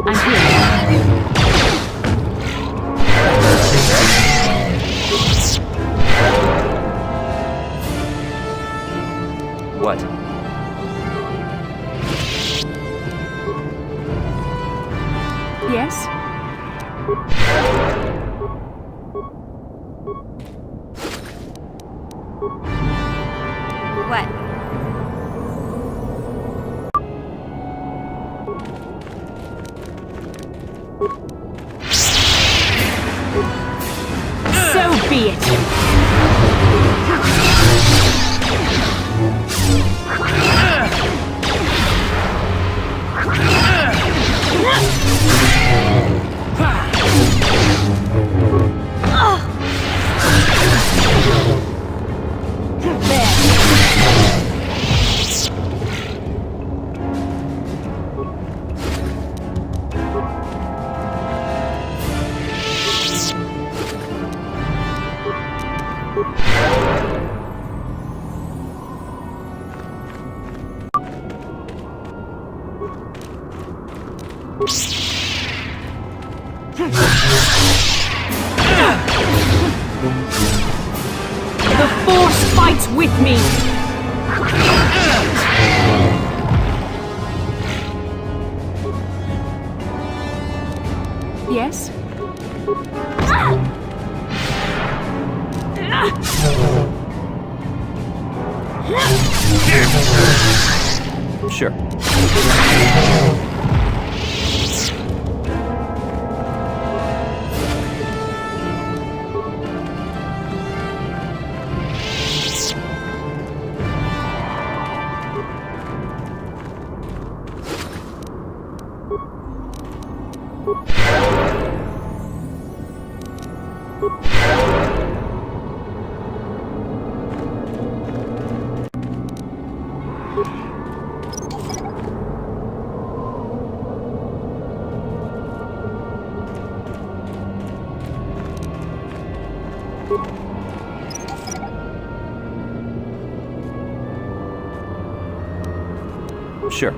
Speaker 14: I'm here.
Speaker 11: What?
Speaker 14: Yes?
Speaker 8: What?
Speaker 14: So be it. The Force fights with me! Yes?
Speaker 11: Sure. Sure.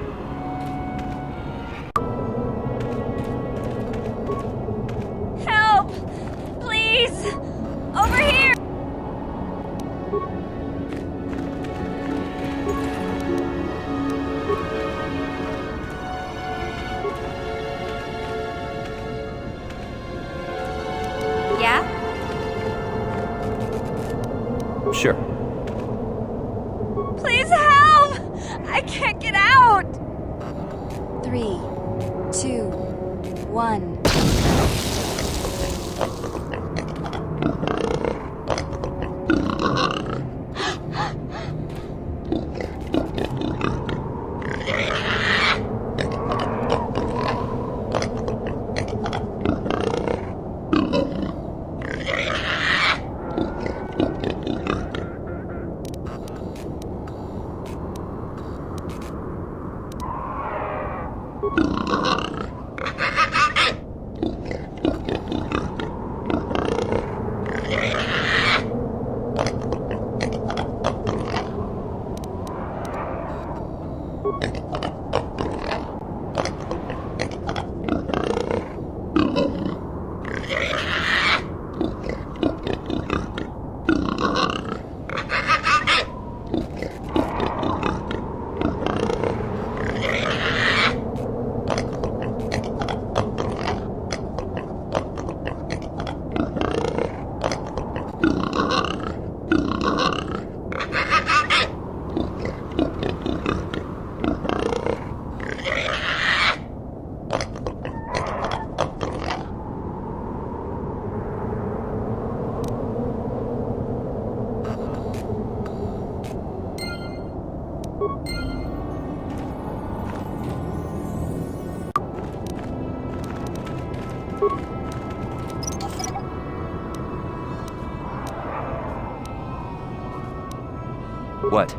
Speaker 8: Help! Please! Over here! Yeah?
Speaker 11: Sure.
Speaker 8: Please help! I can't get out!
Speaker 19: 3, 2, 1.
Speaker 11: What?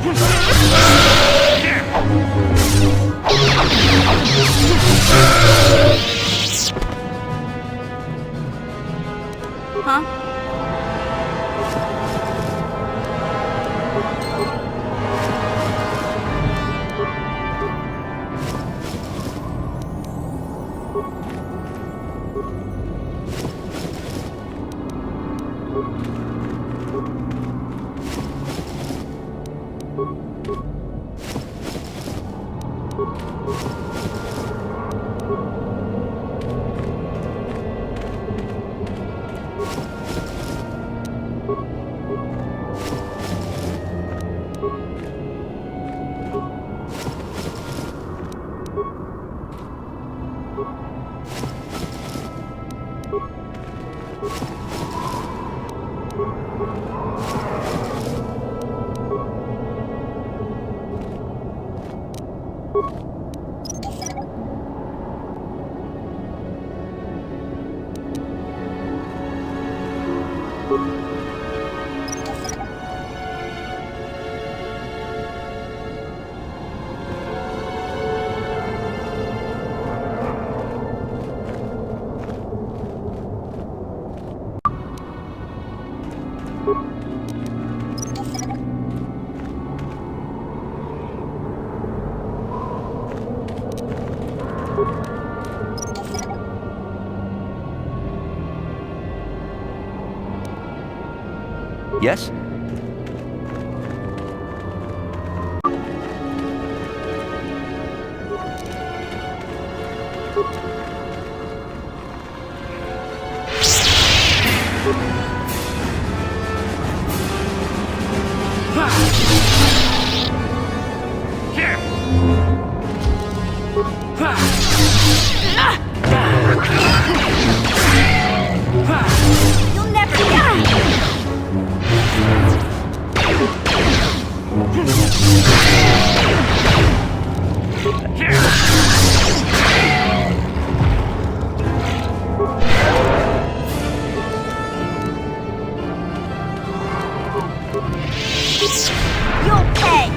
Speaker 19: Huh?
Speaker 11: Yes?
Speaker 19: You'll never die! You'll pay!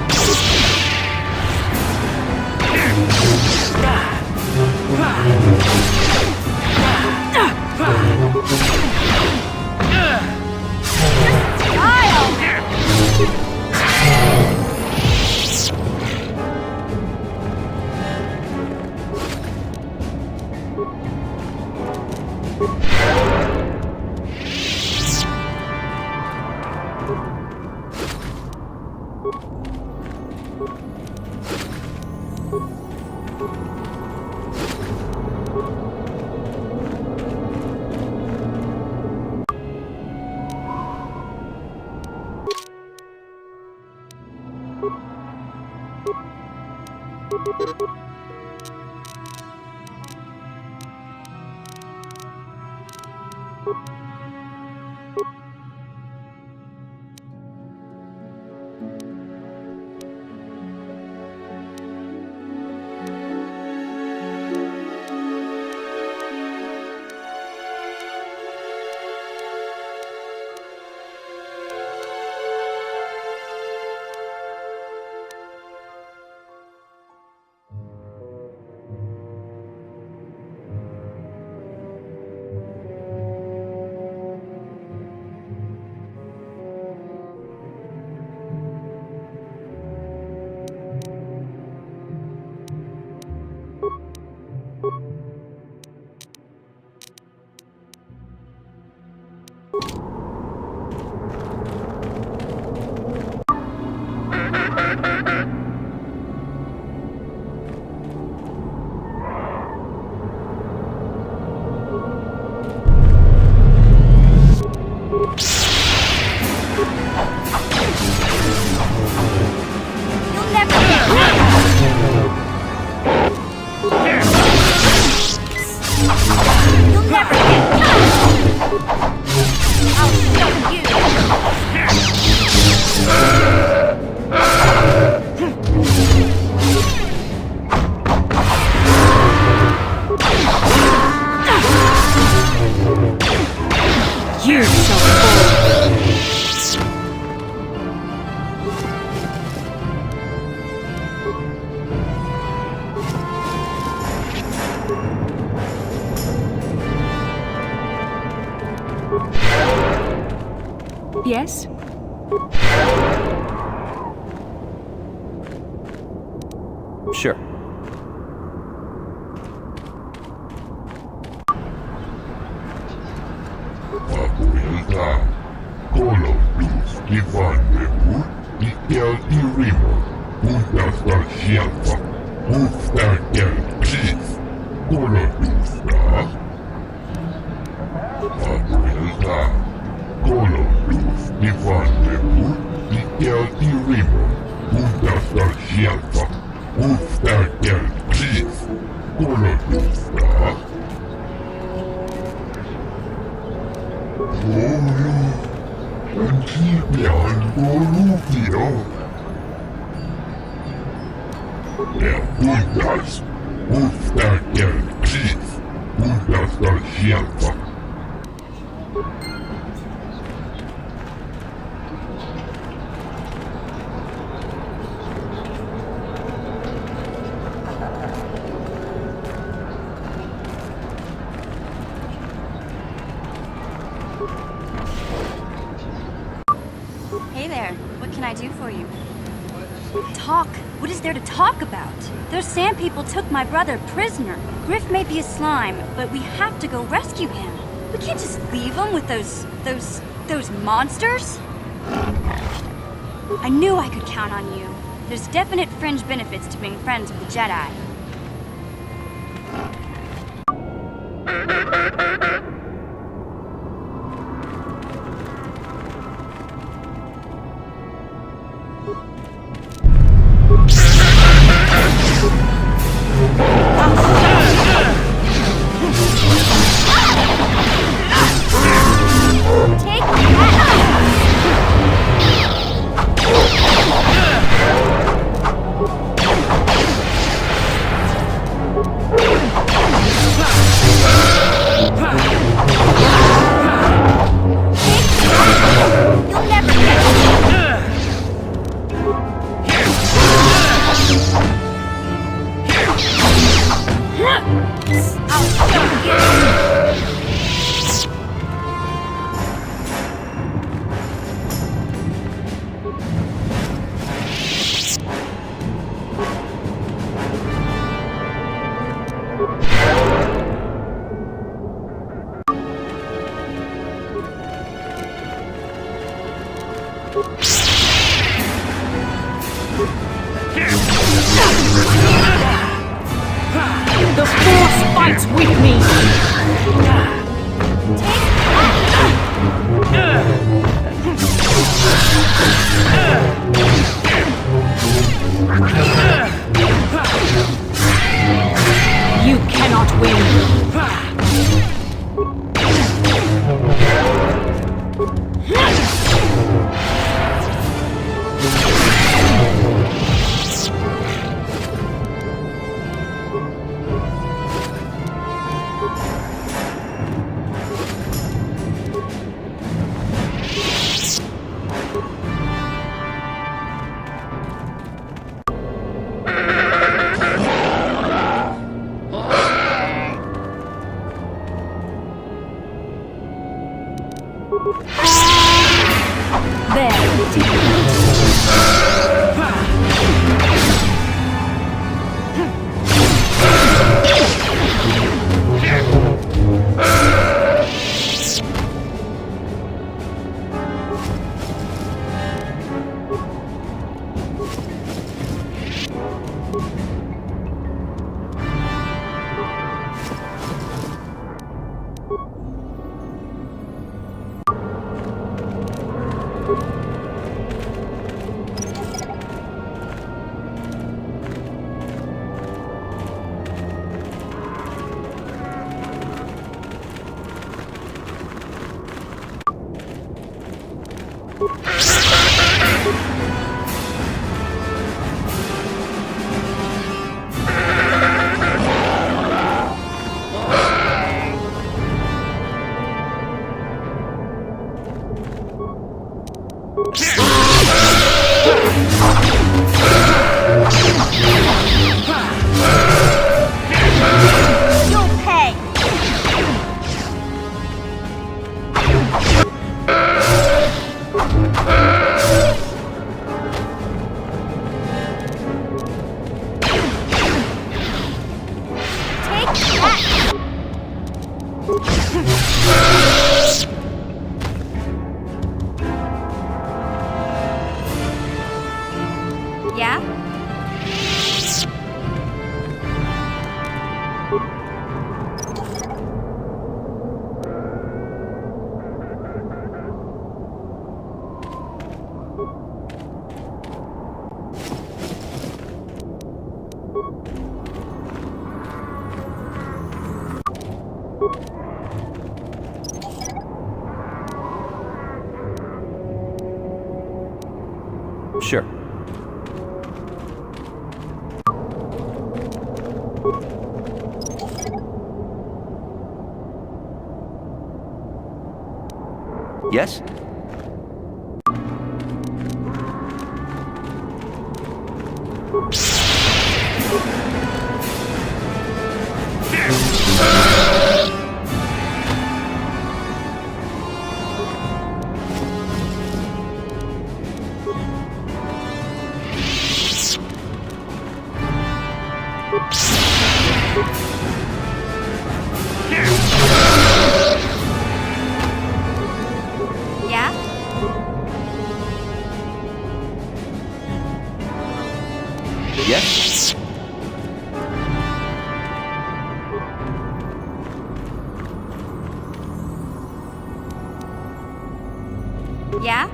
Speaker 14: Yes?
Speaker 11: Sure.
Speaker 6: Abuelta, Colo Luz, Ivan Nebu, Ikel Irimo, Udasta Shialfa, Uftakel Klis, Colo Luz, Abuelta, Colo Luz, Ivan Nebu, Ikel Irimo, Udasta Shialfa, Uftakel Klis, Colo Luz, and keep behind Boluvio. Der Bundas, Uftakel Klis, Udasta Shialfa.
Speaker 19: Hey there, what can I do for you? Talk. What is there to talk about? Those sand people took my brother prisoner. Griff may be a slime, but we have to go rescue him. We can't just leave him with those monsters. I knew I could count on you. There's definite fringe benefits to being friends with the Jedi.
Speaker 14: The Force fights with me! You cannot win!
Speaker 19: Yeah?
Speaker 11: Sure. Yes?
Speaker 19: Yeah?
Speaker 11: Yes?
Speaker 19: Yeah?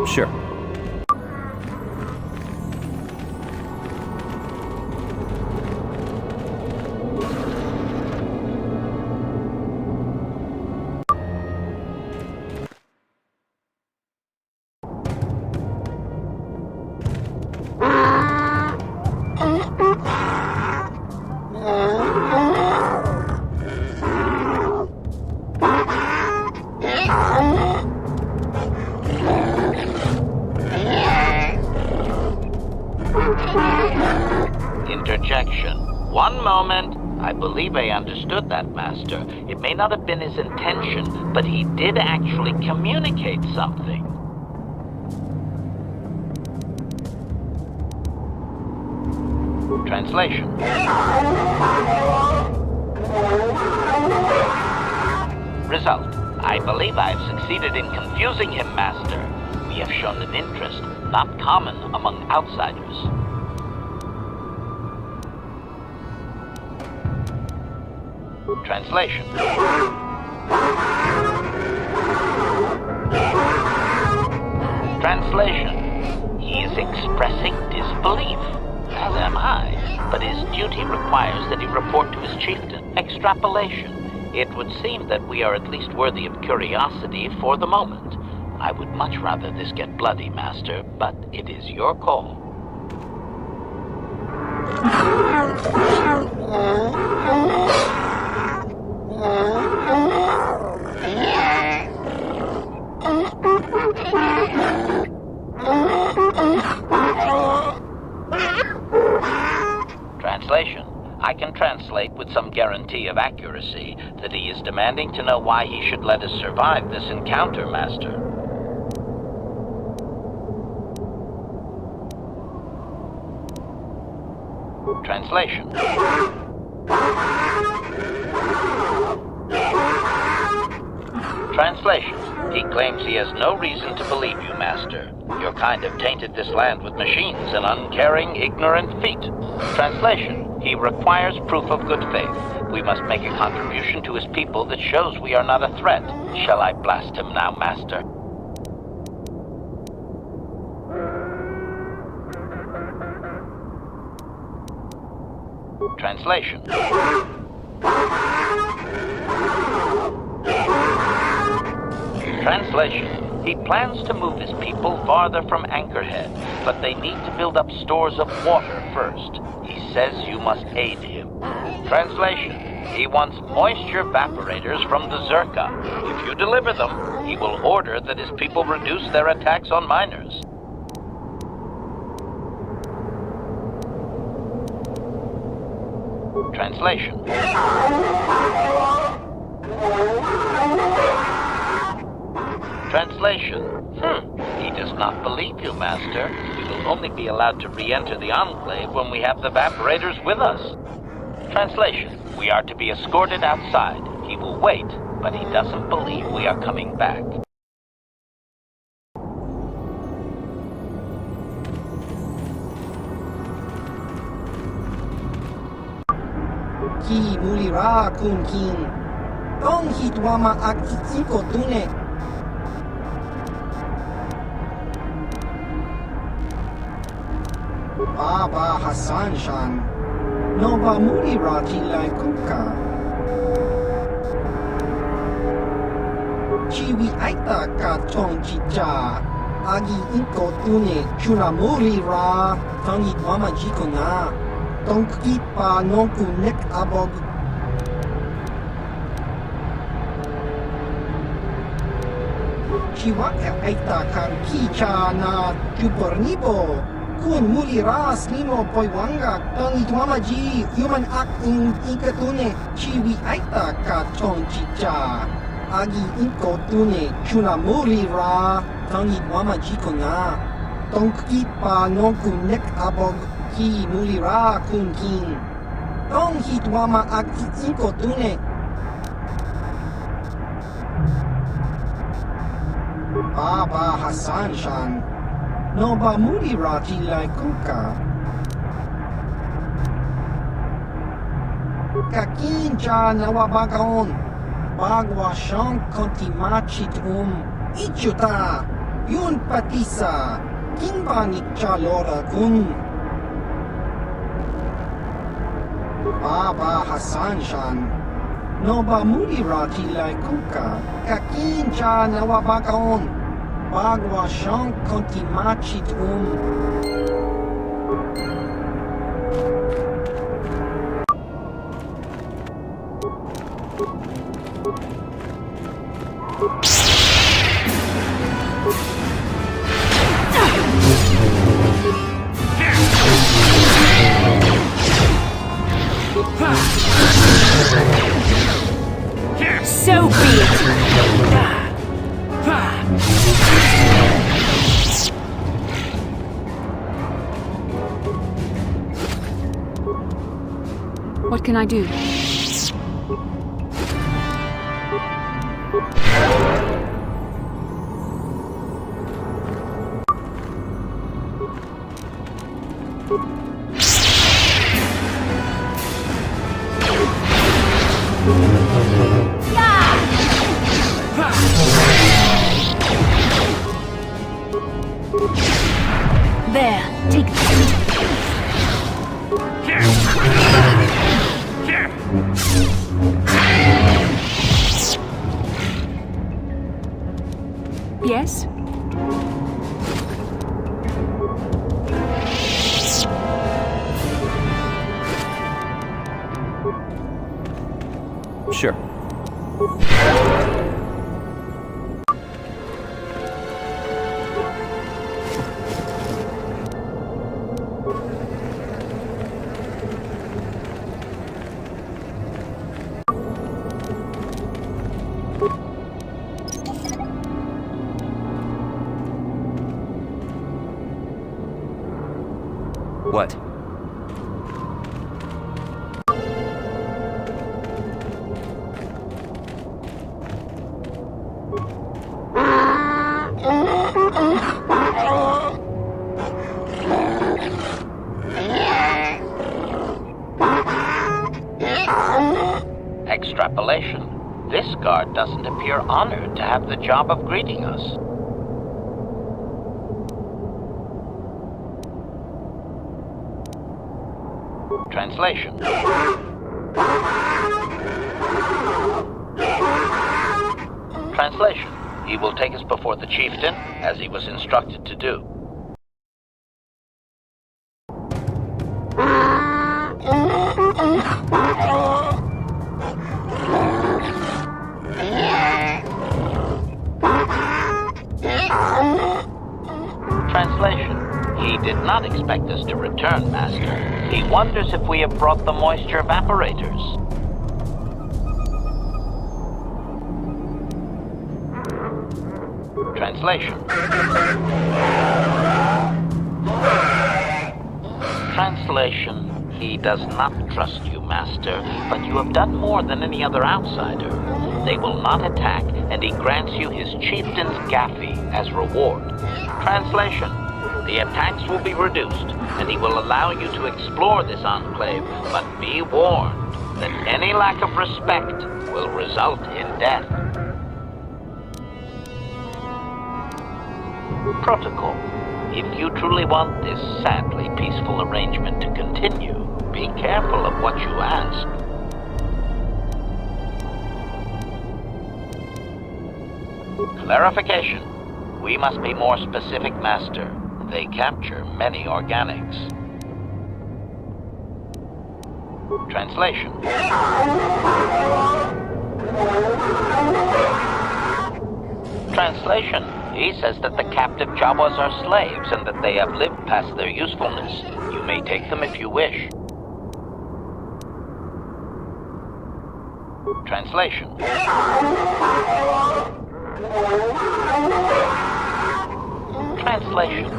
Speaker 11: Sure.
Speaker 13: Interjection. One moment. I believe I understood that, Master. It may not have been his intention, but he did actually communicate something. Translation. Result. I believe I've succeeded in confusing him, Master. We have shown an interest not common among outsiders. Translation. Translation. He is expressing disbelief, as am I, but his duty requires that he report to his chieftain. Extrapolation. It would seem that we are at least worthy of curiosity for the moment. I would much rather this get bloody, Master, but it is your call. Translation. I can translate with some guarantee of accuracy that he is demanding to know why he should let us survive this encounter, Master. Translation. Translation. He claims he has no reason to believe you, Master. Your kind have tainted this land with machines and uncaring, ignorant feet. Translation. He requires proof of good faith. We must make a contribution to his people that shows we are not a threat. Shall I blast him now, Master? Translation. Translation. He plans to move his people farther from Anchorhead, but they need to build up stores of water first. He says you must aid him. Translation. He wants moisture evaporators from the Zerka. If you deliver them, he will order that his people reduce their attacks on miners. Translation. Translation. He does not believe you, Master. You We'll only be allowed to re-enter the Enclave when we have the evaporators with us. Translation. We are to be escorted outside. He will wait, but he doesn't believe we are coming back.
Speaker 10: Ki mulira kun kin. Tong hitwama ak inko tune. Baba Hassan Shan. Nova mulira tilai kuka. Chiwi aita ka tong chicha. Agi inko tune. Chuna mulira. Tong hitwama jikona. Tong kipa nonku nek abog. Chiwaka aita kan kicha na jupornibo. Kun mulira snimo poiwanga tong itwamaji human ak inkatune. Chiwi aita ka tong chicha. Agi inko tune chuna mulira. Tong itwamaji kona. Tong kipa nonku nek abog. Ki mulira kun kin. Tong hitwama ak inko tune. Baba Hassan Shan. Nova mulira tilai kuka. Kakincha nawabagaon. Bagwa shan kontimachit Ichuta. Yun patisa. Kinbanik chalora kun. Baba Hassan Shan. Nova mulira tilai kuka. Kakincha nawabagaon. Bagwa shan kontimachit
Speaker 9: So be it.
Speaker 4: What can I do?
Speaker 9: There, take that.
Speaker 4: Yes?
Speaker 11: Sure. What?
Speaker 13: Extrapolation. This guard doesn't appear honored to have the job of greeting us. Translation. Translation. He will take us before the chieftain, as he was instructed to do. Translation. He did not expect us to return, Master. He wonders if we have brought the moisture evaporators. Translation. Translation: he does not trust you, Master, but you have done more than any other outsider. They will not attack, and he grants you his chieftain's gaffy as reward. Translation: the attacks will be reduced, and he will allow you to explore this enclave, but be warned that any lack of respect will result in death. Protocol: if you truly want this sadly peaceful arrangement to continue, be careful of what you ask. Clarification: we must be more specific, Master. They capture many organics. Translation: Translation: he says that the captive Jawas are slaves and that they have lived past their usefulness. You may take them if you wish. Translation: Translation: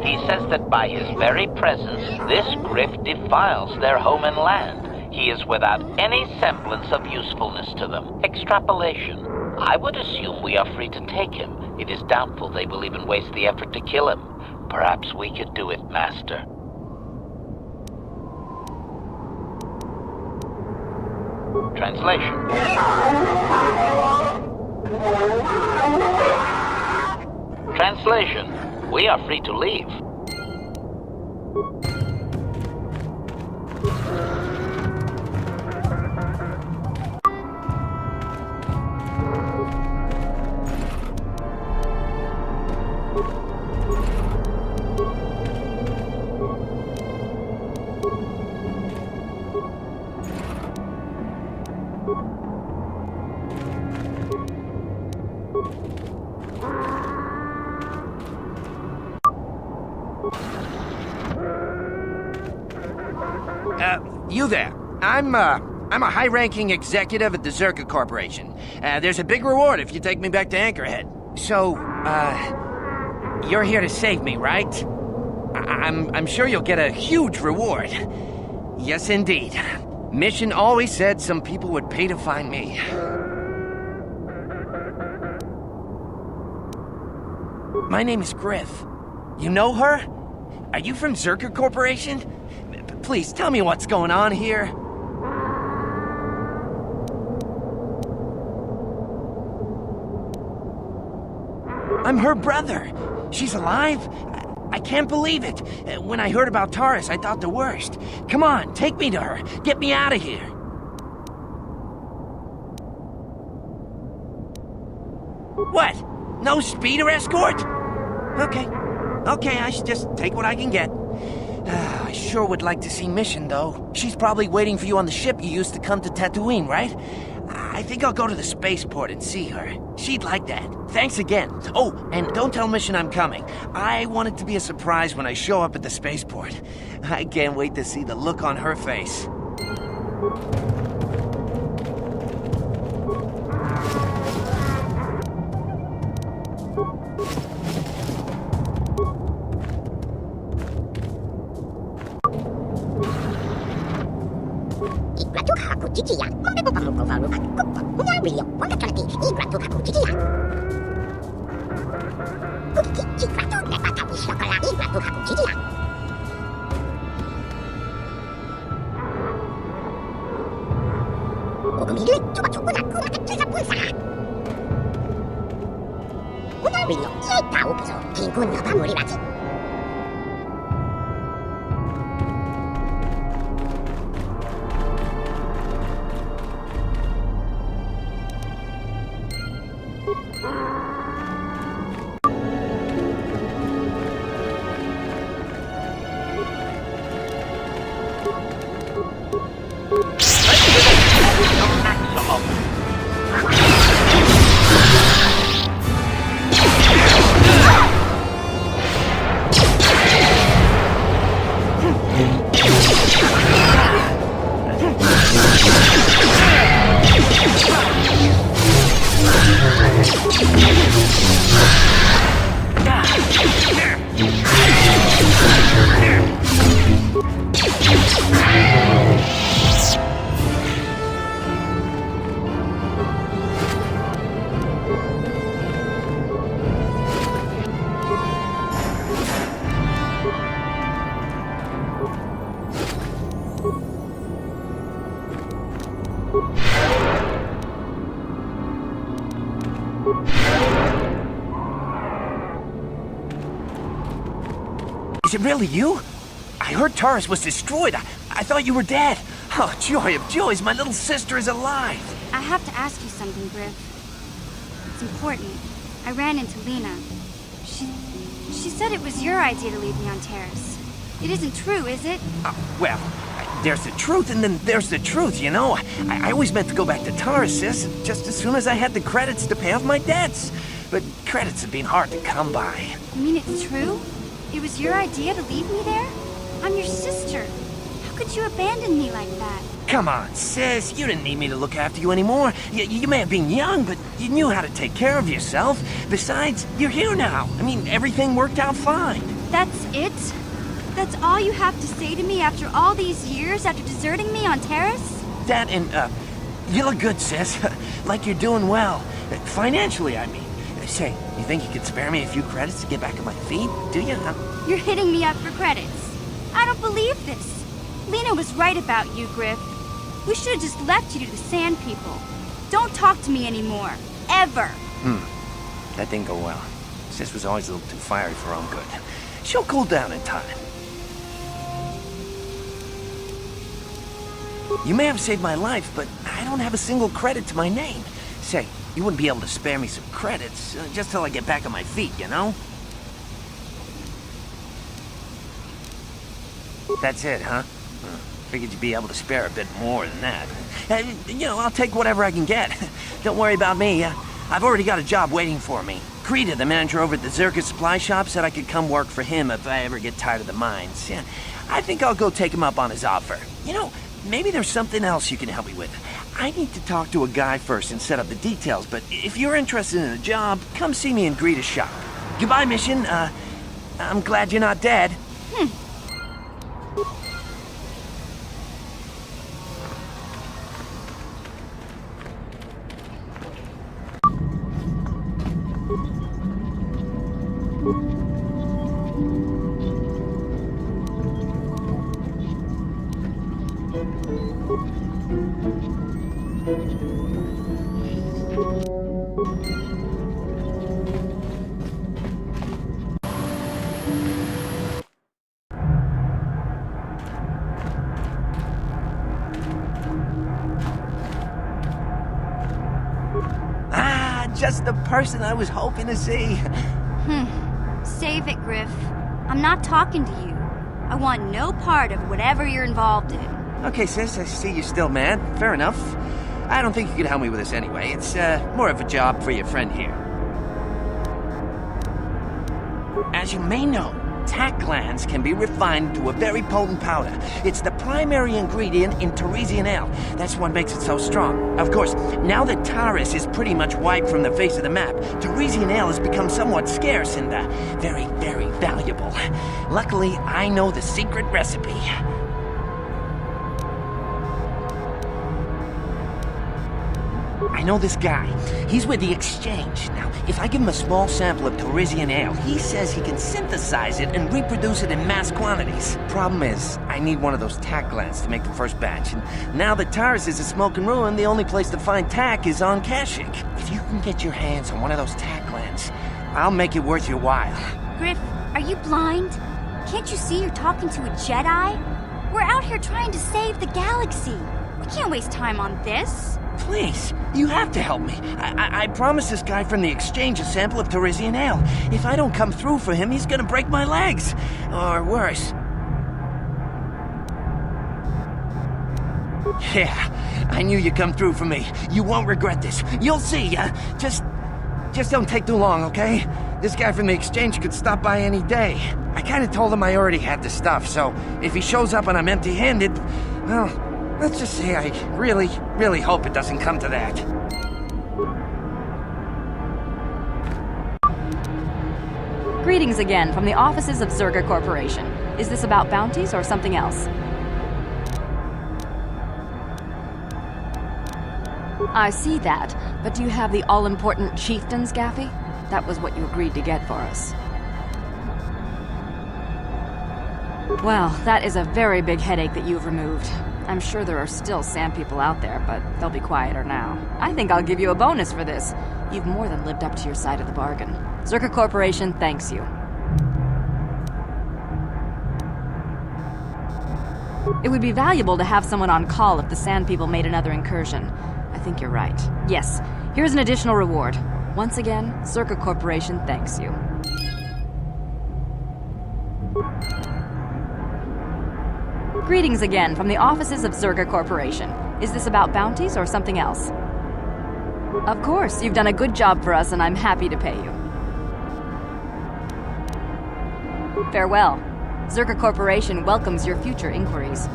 Speaker 13: he says that by his very presence, this Griff defiles their home and land. He is without any semblance of usefulness to them. Extrapolation: I would assume we are free to take him. It is doubtful they will even waste the effort to kill him. Perhaps we could do it, Master. Translation: Translation: we are free to leave.
Speaker 20: You there. I'm a high-ranking executive at the Zerka Corporation. There's a big reward if you take me back to Anchorhead. So, you're here to save me, right? I'm sure you'll get a huge reward. Yes, indeed. Mission always said some people would pay to find me. My name is Griff. You know her? Are you from Zerka Corporation? Please, tell me what's going on here. I'm her brother. She's alive? I can't believe it. When I heard about Taurus, I thought the worst. Come on, take me to her. Get me out of here. What? No speeder escort? Okay, I should just take what I can get. I sure would like to see Mission, though. She's probably waiting for you on the ship you used to come to Tatooine, right? I think I'll go to the spaceport and see her. She'd like that. Thanks again. Oh, and don't tell Mission I'm coming. I want it to be a surprise when I show up at the spaceport. I can't wait to see the look on her face. Is it really you? I heard Taurus was destroyed. I thought you were dead. Oh, joy of joys, my little sister is alive.
Speaker 19: I have to ask you something, Griff. It's important. I ran into Lena. She said it was your idea to leave me on Terrace. It isn't true, is it?
Speaker 20: Well, there's the truth and then there's the truth, you know? I always meant to go back to Taurus, sis, just as soon as I had the credits to pay off my debts. But credits have been hard to come by.
Speaker 19: You mean it's true? It was your idea to leave me there? I'm your sister. How could you abandon me like that?
Speaker 20: Come on, sis. You didn't need me to look after you anymore. You may have been young, but you knew how to take care of yourself. Besides, you're here now. I mean, everything worked out fine.
Speaker 19: That's it? That's all you have to say to me after all these years, after deserting me on Terrace?
Speaker 20: That and, you look good, sis. Like you're doing well. Financially, I mean. Say, you think you could spare me a few credits to get back on my feet? Do you?
Speaker 19: You're hitting me up for credits. I don't believe this. Lena was right about you, Griff. We should have just left you to the Sand People. Don't talk to me anymore. Ever.
Speaker 20: That didn't go well. Sis was always a little too fiery for her own good. She'll cool down in time. You may have saved my life, but I don't have a single credit to my name. Say, you wouldn't be able to spare me some credits, just till I get back on my feet, you know? That's it, huh? Figured you'd be able to spare a bit more than that. You know, I'll take whatever I can get. Don't worry about me. I've already got a job waiting for me. Krita, the manager over at the Xariass supply shop, said I could come work for him if I ever get tired of the mines. Yeah, I think I'll go take him up on his offer. You know, maybe there's something else you can help me with. I need to talk to a guy first and set up the details, but if you're interested in a job, come see me in Greta's shop. Goodbye, Mission. I'm glad you're not dead. Just the person I was hoping to see.
Speaker 19: Save it, Griff. I'm not talking to you. I want no part of whatever you're involved in.
Speaker 20: Okay, sis, I see you're still mad. Fair enough. I don't think you can help me with this anyway. It's, more of a job for your friend here. As you may know, tack glands can be refined to a very potent powder. It's the primary ingredient in Teresian ale. That's what makes it so strong. Of course, now that Taurus is pretty much wiped from the face of the map, Teresian ale has become somewhat scarce and, very, very valuable. Luckily, I know the secret recipe. I know this guy. He's with the Exchange. Now, if I give him a small sample of Teresian ale, he says he can synthesize it and reproduce it in mass quantities. Problem is, I need one of those tack glands to make the first batch, and now that Taurus is a smoking ruin, the only place to find tack is on Kashyyyk. If you can get your hands on one of those tack glands, I'll make it worth your while.
Speaker 19: Griff, are you blind? Can't you see you're talking to a Jedi? We're out here trying to save the galaxy. We can't waste time on this.
Speaker 20: Please, you have to help me. I promised this guy from the Exchange a sample of Teresian ale. If I don't come through for him, he's gonna break my legs. Or worse. Yeah, I knew you'd come through for me. You won't regret this. You'll see. Just don't take too long, okay? This guy from the Exchange could stop by any day. I kinda told him I already had the stuff, so if he shows up and I'm empty-handed, well, let's just say I really, really hope it doesn't come to that.
Speaker 21: Greetings again from the offices of Zerga Corporation. Is this about bounties or something else? I see that, but do you have the all-important chieftains, Gaffy? That was what you agreed to get for us. Well, that is a very big headache that you've removed. I'm sure there are still Sand People out there, but they'll be quieter now. I think I'll give you a bonus for this. You've more than lived up to your side of the bargain. Zerga Corporation thanks you. It would be valuable to have someone on call if the Sand People made another incursion. I think you're right. Yes, here's an additional reward. Once again, Circa Corporation thanks you. Greetings again from the offices of Zerga Corporation. Is this about bounties or something else? Of course, you've done a good job for us and I'm happy to pay you. Farewell. Zerga Corporation welcomes your future inquiries.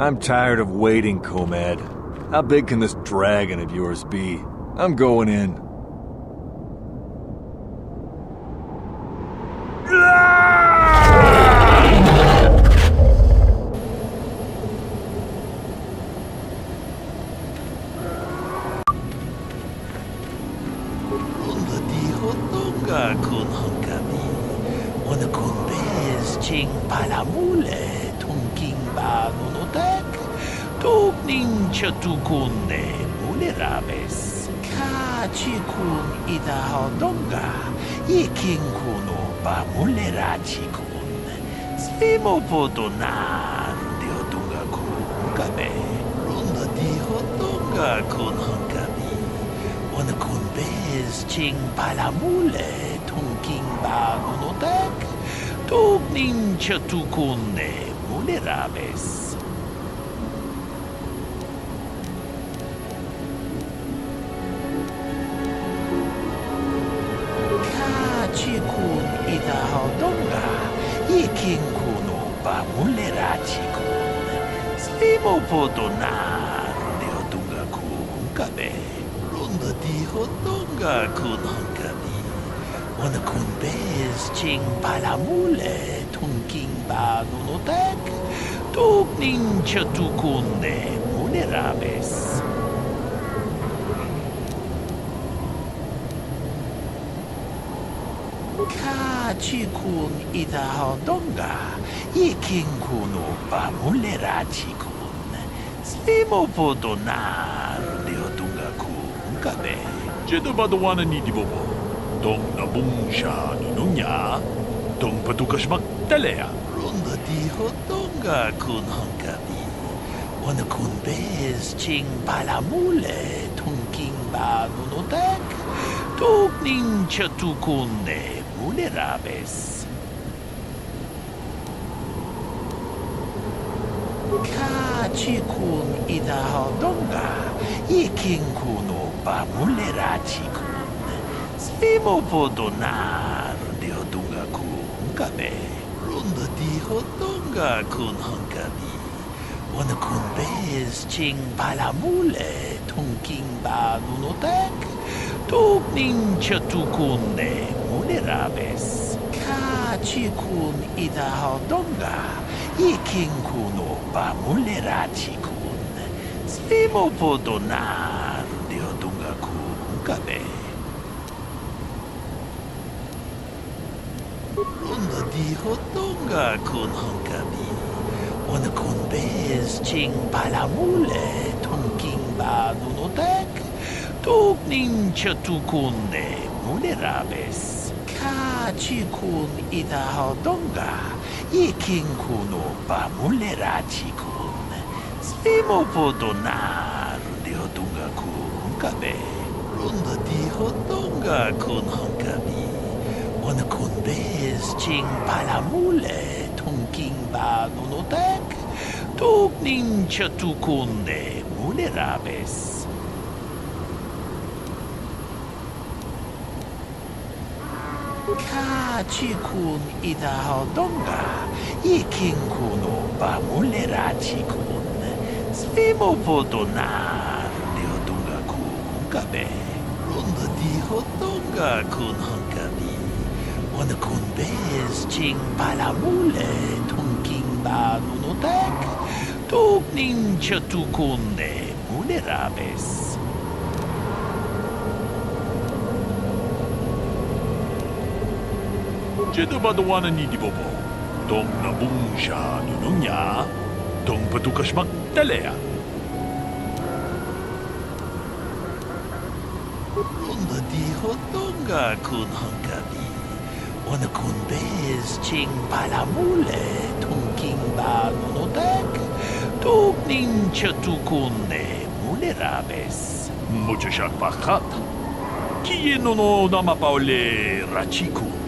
Speaker 3: I'm tired of waiting, Comad. How big can this dragon of yours be? I'm going in.
Speaker 22: Tatooine mulerames ka chikun idahadonga ikin kuno ba mulera chikun slimo podonan deodunga kunkabe runda dihodonga kunhankami wana kunbez ching palamule tunking ba nunotek tugnin chatukune mulerames. Chikun idahadonga ikin kuno ba mulera chikun slimo podonan deodunga kunkabe runda dihodonga kunhankami wana kunbez ching palamule tunking ba nunotek tugnin chatukune mulerames. Chikun idahadonga ikin kuno ba mulera chikun slimo podonan deodunga kunkabe jedobadwana ni dibobo dong na bungsha nununya 동파두가시 막달래야. 론다 디호동가 군헝가비. 오늘 군베스 징 발라몰레 통킹바 누노닥. 독닝 셔투군네 무네라베스. 카치군 이다하동가 이킹군 오빠 물레라치군 스리모보도나 르디오동가 군가베 론더 디호동가 군헝가비 오늘 군베스 징 발라물레 통킹바 누노닥 독닝 셔투군네 무네라베스 카치군 이다하동가 이킹군 오빠 물레라치군 스리모보도나 르디오동가 군가베 론더 디호동가 군헝가비 오늘 군베스 징 발라물레 통킹바 누노닥 독닝 셔투군네 무네라베스 카치군 이다하동가 이킹군 오빠 물레라치군 스리모보도나 르디오동가 군가베 론더 디호동가 군헝가비 오늘 군베스 징 발라물레 통킹바 누노닥 독닝 셔투군네 무네라베스 카치군 이다하동가 이킹군 오빠 물레라치군 스리모보도나 르디오동가 군가베 론더 디호동가 군헝가비 오늘 군베스 징 발라물레 통킹바 누노닥 독닝 셔투군네 무네라베스 제도바도 와는 이디보보 동나뭉샤 누누냐 동파두가시 막달래야 론더 디호동가 군헝가비 오늘 군베스 징 발라물레 통킹바 누노닥 독닝 셔투군네 무네라베스 무조샥 바카타 키에노노 나마파올레 라치군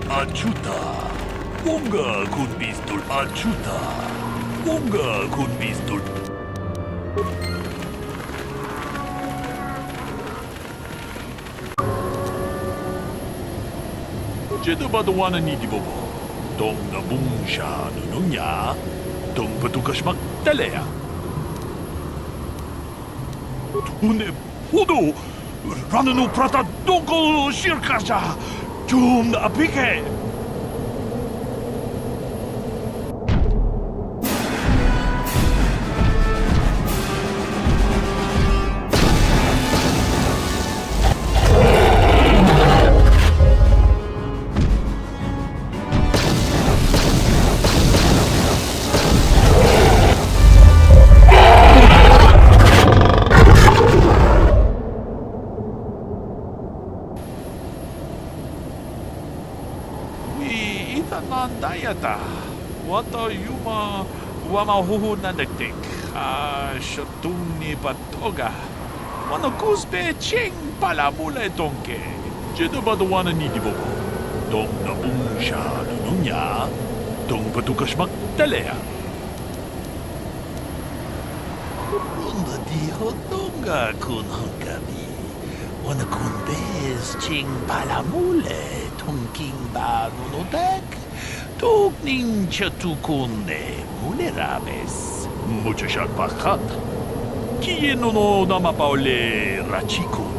Speaker 22: 아추다 뭔가 군비스톨 아추다 뭔가 군비스톨 제도바도 와는 이디보보 동나뭉샤 누누냐 동파두가시 막달래야 두네 포도 라는 우프라타 동고 시르카자 좀 나피게 Ita nandayata. Wata yuma wamahuhu nandatik. Shatuni patoga. Wana kuzbe ching palamula donke. Jedabadawana nidibobo. Dong na bungsha nunya. Dong patukas magdalea. Unda di hodonga kun hongkabi. Wana kun bez ching palamule. Tongking ba nunodek. Tugning chatukunde mulerames. Muchashat bakat. Kieno no namapaole rachikun.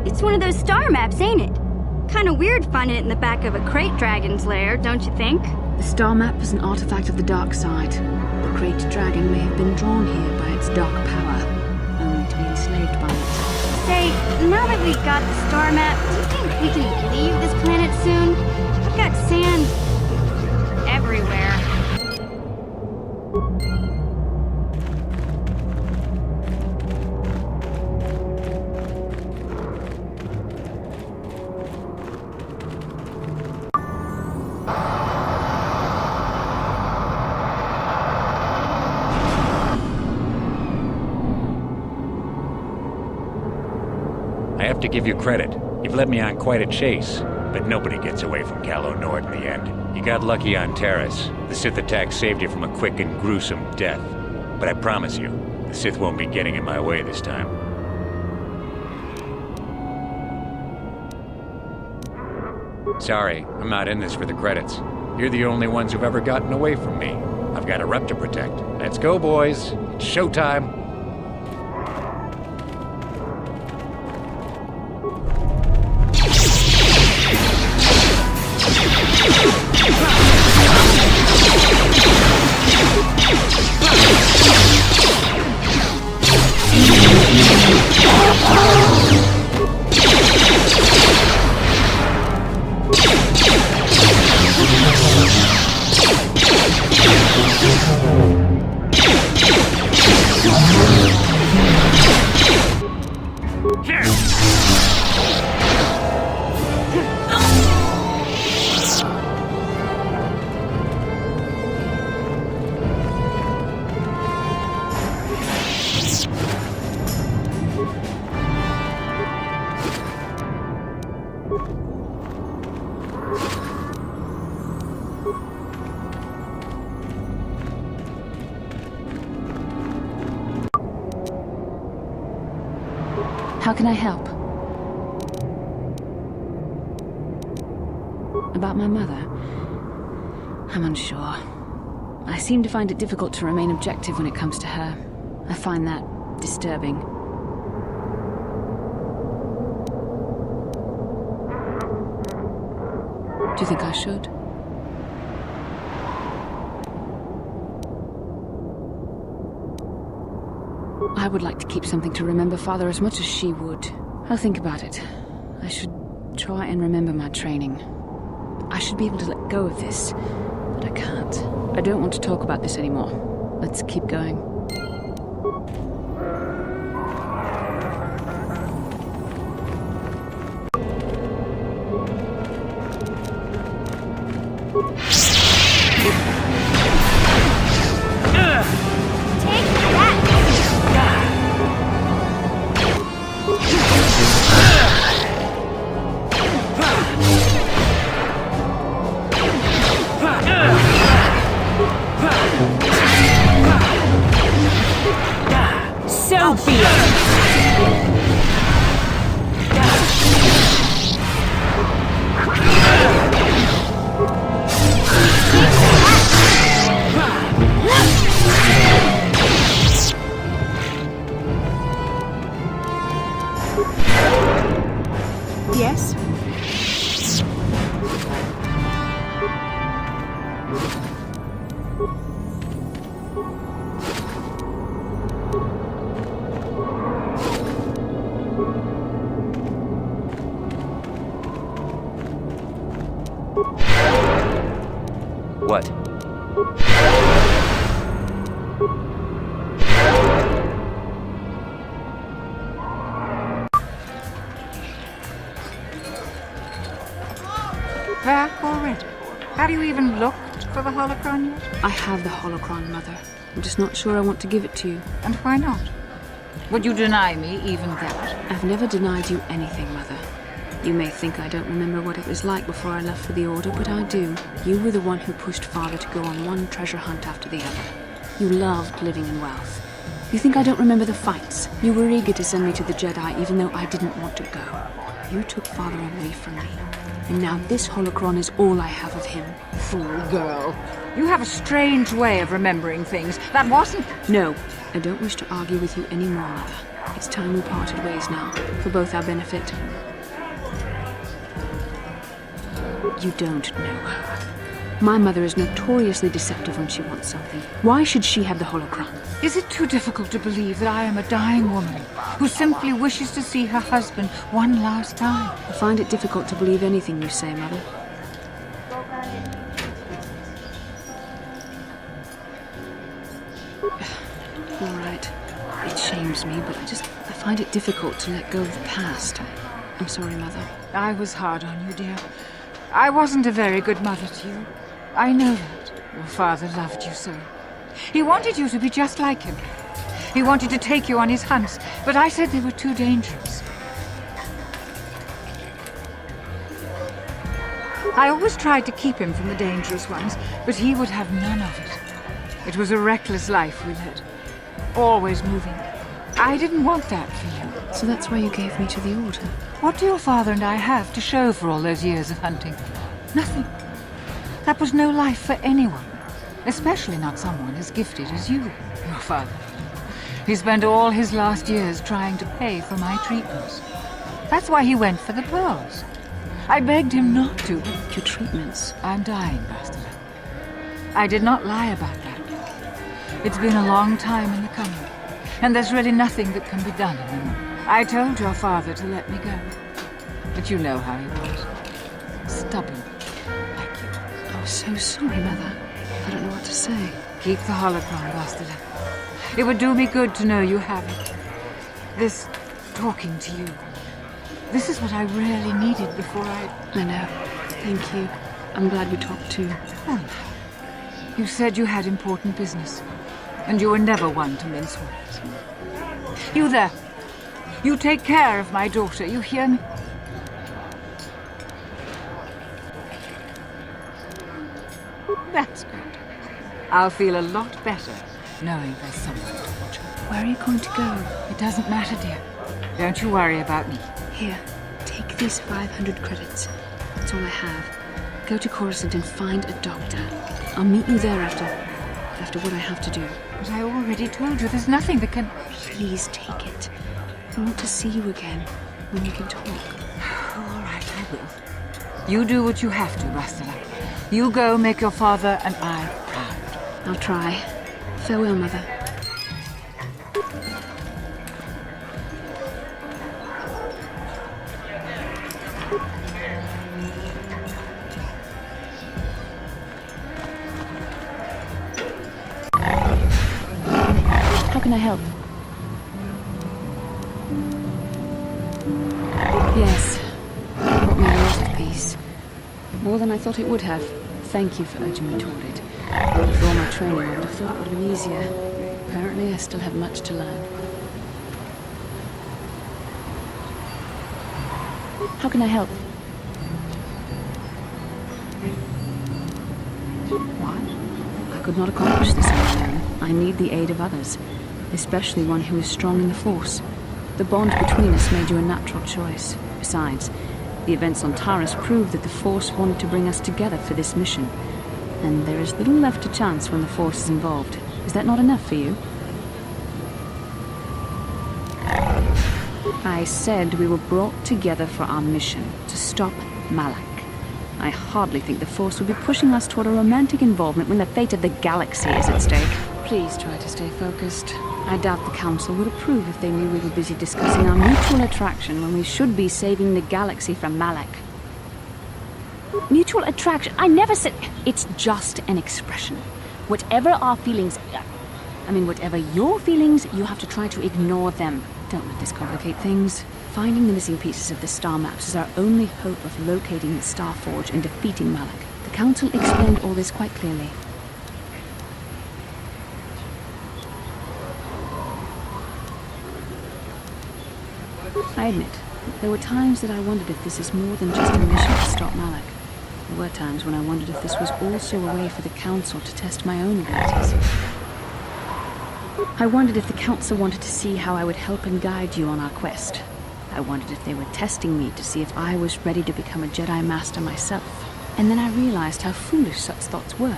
Speaker 19: It's one of those star maps, ain't it? Kinda weird finding it in the back of a crate dragon's lair, don't you think?
Speaker 4: The star map is an artifact of the dark side. The great dragon may have been drawn here by its dark power, only to be enslaved by it.
Speaker 19: Say, now that we've got the star map, do you think we can leave this planet soon? I've got sand everywhere.
Speaker 12: I have to give you credit. You've led me on quite a chase, but nobody gets away from Calo Nord in the end. You got lucky on Terrace. The Sith attack saved you from a quick and gruesome death. But I promise you, the Sith won't be getting in my way this time. Sorry, I'm not in this for the credits. You're the only ones who've ever gotten away from me. I've got a rep to protect. Let's go, boys. It's showtime.
Speaker 4: How can I help? About my mother? I'm unsure. I seem to find it difficult to remain objective when it comes to her. I find that disturbing. Do you think I should? I would like to keep something to remember Father as much as she would. I'll think about it. I should try and remember my training. I should be able to let go of this, but I can't. I don't want to talk about this anymore. Let's keep going.
Speaker 21: So be it!
Speaker 4: Yes?
Speaker 11: What?
Speaker 14: Back already? Have you even looked for the holocron yet?
Speaker 4: I have the holocron, Mother. I'm just not sure I want to give it to you.
Speaker 14: And why not? Would you deny me even that?
Speaker 4: I've never denied you anything, Mother. You may think I don't remember what it was like before I left for the Order, but I do. You were the one who pushed Father to go on one treasure hunt after the other. You loved living in wealth. You think I don't remember the fights? You were eager to send me to the Jedi even though I didn't want to go. You took Father away from me. And now this holocron is all I have of him.
Speaker 14: Fool girl. You have a strange way of remembering things. That wasn't...
Speaker 4: No, I don't wish to argue with you anymore, Mother. It's time we parted ways now, for both our benefit. You don't know her. My mother is notoriously deceptive when she wants something. Why should she have the holocron?
Speaker 14: Is it too difficult to believe that I am a dying woman who simply wishes to see her husband one last time?
Speaker 4: I find it difficult to believe anything you say, Mother. All right. It shames me, but I find it difficult to let go of the past. I'm sorry, Mother.
Speaker 14: I was hard on you, dear. I wasn't a very good mother to you. I know that. Your father loved you so. He wanted you to be just like him. He wanted to take you on his hunts, but I said they were too dangerous. I always tried to keep him from the dangerous ones, but he would have none of it. It was a reckless life we led. Always moving. I didn't want that for you.
Speaker 4: So that's why you gave me to the Order?
Speaker 14: What do your father and I have to show for all those years of hunting? Nothing. That was no life for anyone. Especially not someone as gifted as you, your father. He spent all his last years trying to pay for my treatments. That's why he went for the pearls. I begged him not to, but
Speaker 4: your treatments.
Speaker 14: I'm dying, Bastila. I did not lie about that. It's been a long time in the coming, and there's really nothing that can be done anymore. I told your father to let me go, but you know how he was. Stubborn, like you.
Speaker 4: Oh, so sorry, Mother. I don't know what to say.
Speaker 14: Keep the holocron, Bastila. It would do me good to know you have it. This talking to you. This is what I really needed before
Speaker 4: I know. Thank you. I'm glad we talked too.
Speaker 14: Oh, you said you had important business, and you were never one to mince words. You there. You take care of my daughter, you hear me? That's good. I'll feel a lot better knowing there's someone to watch her.
Speaker 4: Where are you going to go?
Speaker 14: It doesn't matter, dear. Don't you worry about me.
Speaker 4: Here, take these 500 credits. That's all I have. Go to Coruscant and find a doctor. I'll meet you there after what I have to do.
Speaker 14: But I already told you there's nothing that can...
Speaker 4: Please take it. I want to see you again, when we can talk.
Speaker 14: All right, I will. You do what you have to, Bastila. You go make your father and I proud.
Speaker 4: I'll try. Farewell, Mother. How can I help? Yes. It brought me a lot of peace. More than I thought it would have. Thank you for urging me toward it. After all my training, I would have thought it would have been easier. Apparently, I still have much to learn. How can I help? Why? I could not accomplish this on my own. I need the aid of others, especially one who is strong in the Force. The bond between us made you a natural choice. Besides, the events on Taris proved that the Force wanted to bring us together for this mission. And there is little left to chance when the Force is involved. Is that not enough for you? I said we were brought together for our mission, to stop Malak. I hardly think the Force would be pushing us toward a romantic involvement when the fate of the galaxy is at stake. Please try to stay focused. I doubt the Council would approve if they knew we were busy discussing our mutual attraction when we should be saving the galaxy from Malak. Mutual attraction? I never said... It's just an expression. Whatever our feelings... whatever your feelings, you have to try to ignore them. Don't let this complicate things. Finding the missing pieces of the star maps is our only hope of locating the Star Forge and defeating Malak. The Council explained all this quite clearly. I admit, there were times that I wondered if this is more than just a mission to stop Malak. There were times when I wondered if this was also a way for the Council to test my own abilities. I wondered if the Council wanted to see how I would help and guide you on our quest. I wondered if they were testing me to see if I was ready to become a Jedi Master myself. And then I realized how foolish such thoughts were.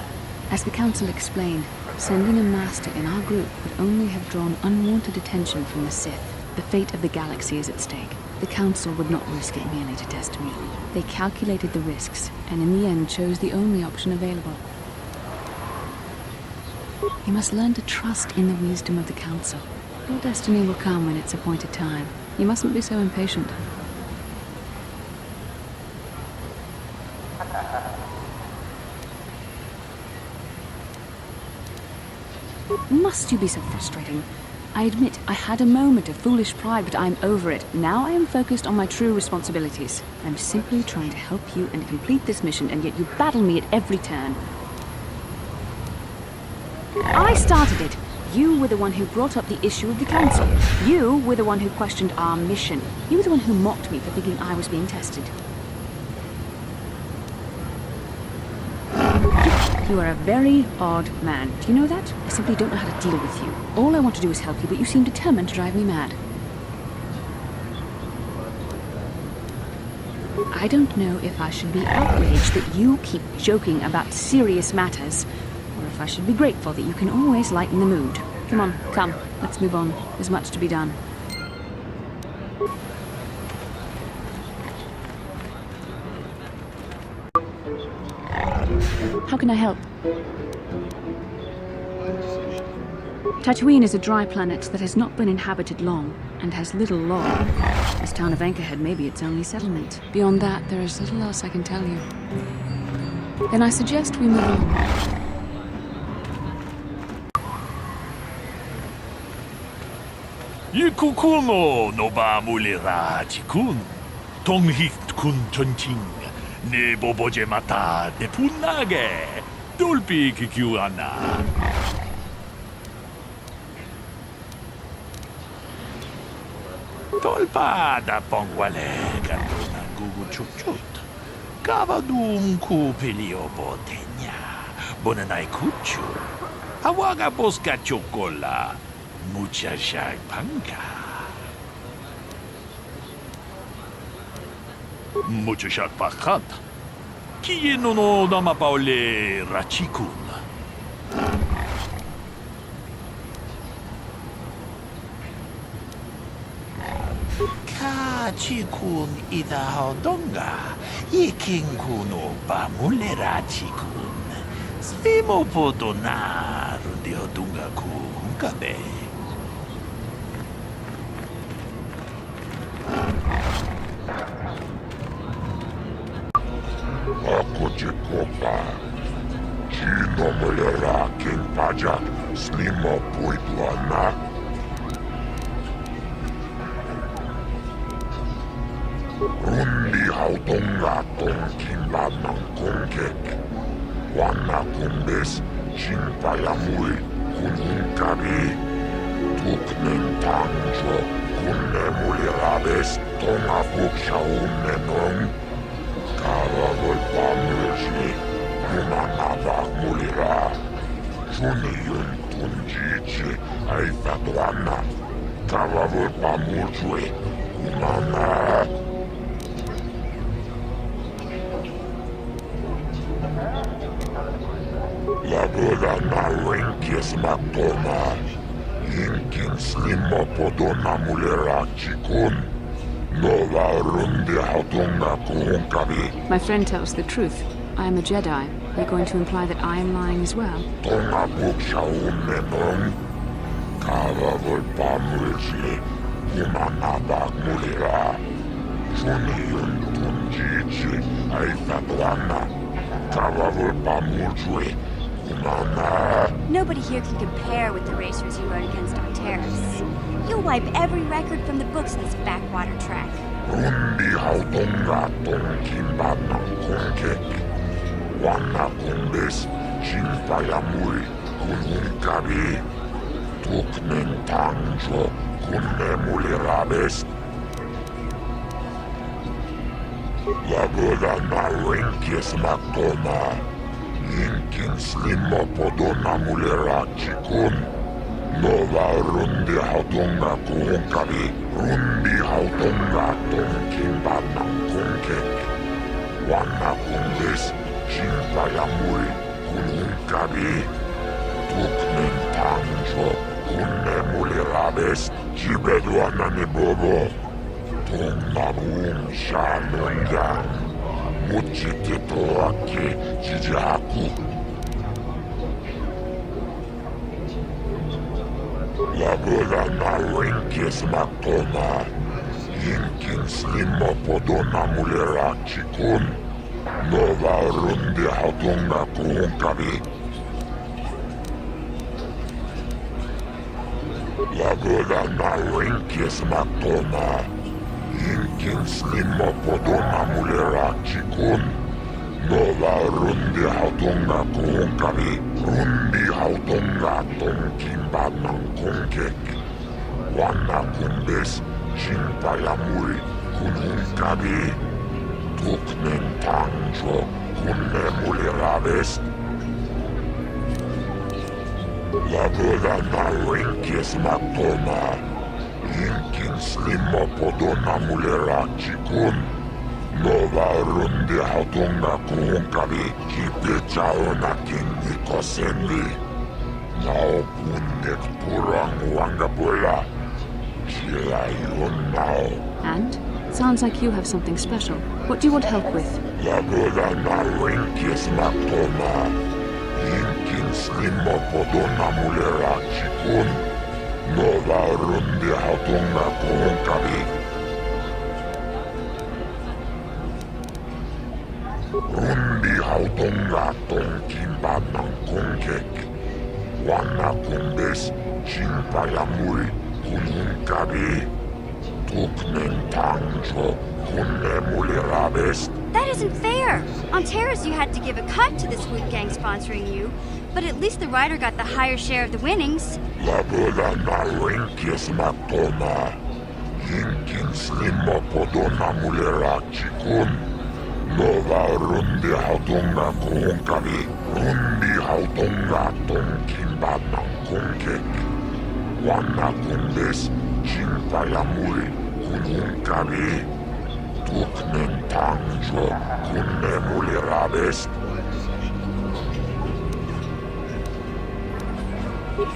Speaker 4: As the Council explained, sending a Master in our group would only have drawn unwanted attention from the Sith. The fate of the galaxy is at stake. The Council would not risk it merely to test me. They calculated the risks, and in the end chose the only option available. You must learn to trust in the wisdom of the Council. Your destiny will come when its appointed time. You mustn't be so impatient. Must you be so frustrating? I admit, I had a moment of foolish pride, but I'm over it. Now I am focused on my true responsibilities. I'm simply trying to help you and complete this mission, and yet you battle me at every turn. I started it. You were the one who brought up the issue of the Council. You were the one who questioned our mission. You were the one who mocked me for thinking I was being tested. You are a very odd man. Do you know that? I simply don't know how to deal with you. All I want to do is help you, but you seem determined to drive me mad. I don't know if I should be outraged that you keep joking about serious matters, or if I should be grateful that you can always lighten the mood. Come on, come. Let's move on. There's much to be done. How can I help? Tatooine is a dry planet that has not been inhabited long and has little law. This town of Anchorhead may be its only settlement. Beyond that, there is little else I can tell you. Then I suggest we move on.
Speaker 22: Ikukumo no ba mulira chikun. Tonghit kun chonching. Ne boboje mata de punage. Dolpi kikiuana. Tolpa da pongwale ganduna gugu chuchut. Kavadum kupilio botenya. Bonanai kuchu. Awaga boska chocola. Mucha shagpanka. Mucho shakpakat. Kieno no nama paule rachikun. Kachikun ida hodonga. Ikinkuno pamule rachikun. Slimo podonar de hodunga kunkabe.
Speaker 6: Ako Jacoba. Chino mulera king pajak. Slimo puitwana. Rundi hautonga tonkin banang kongkek. Wana kumbes. Chimpayamui. Kununkabi. Tuknen tangjo. Kunne mulirabes. Tonga pukshaunenong. Karavol pamurji, Yumanavak mulira, Juniyun tunjichi, Aifatuana, Karavol pamurjui, Yumana. Lagoda na rinkis matoma, Yinkin slimo podona mulira chikun.
Speaker 4: My friend tells the truth. I am a Jedi. You're going to imply that I am lying as well?
Speaker 19: Nobody here can compare with the racers you rode against on Terrace. You'll wipe every record from the books this backwater track.
Speaker 6: Rundi hautonga tonkin banang kongkek. Wana kumbes, chimpayamui, kununkabi. Tuknen tangjo, kunne mulirabes. Lagoda na rinkis matoma. Yinkin slimo podona mulira chikun. Nova rundi hautonga kuhunkabi. Rundi hautonga tonkin banang kongkek. Wana kumbes, chimpayamui, kununkabi. Tuknen tangjo, kunne mulirabes. Chibeduana ni bobo. Tongmabum shanungang. Muchitito aki jijaku. Lagoda na rinkis matoma. Yinkin slimo podona mulera chikun. Nova rundi hautonga kuhunkabi. Lagoda na rinkis matoma. Yinkin slimo podona mulera chikun. Nova rundi hautonga kuhunkabi. Rundi hautonga tonkin banang kongkek. Wana kumbes, chimpayamui, kununkabi. Tuknen tangjo, kunne mulirabes. Lagoda na rinkis matoma. Yinkin slimo podona mulera chikun. Nova rundi hautonga kuhunkabi. Kipechao na kingi kosendi. Nao punek turang wangabola. Chila yun nao.
Speaker 4: And? Sounds like you have something special. What do you want help with?
Speaker 6: Lagoda na rinkis matoma. Yinkin slimo podona mulera chikun. Nova rundi hautonga kuhunkabi. Rundi hautonga tonkin banang kongkek. Wana kumbes, chimpayamui, kununkabi. Tuknen tangjo, kunne mulirabes.
Speaker 19: That isn't fair! On Terrace, you had to give a cut to the Swoot gang sponsoring you, but at least the rider got the higher share of the winnings.
Speaker 6: Lagoda na rinkis matoma. Yinkin slimo podona mulera chikun. Nova rundi hautonga kuhunkabi. Rundi hautonga tonkin banang kongkek. Wana kumbes, chimpayamui, kununkabi. Tuknen tangjo kunne mulirabest.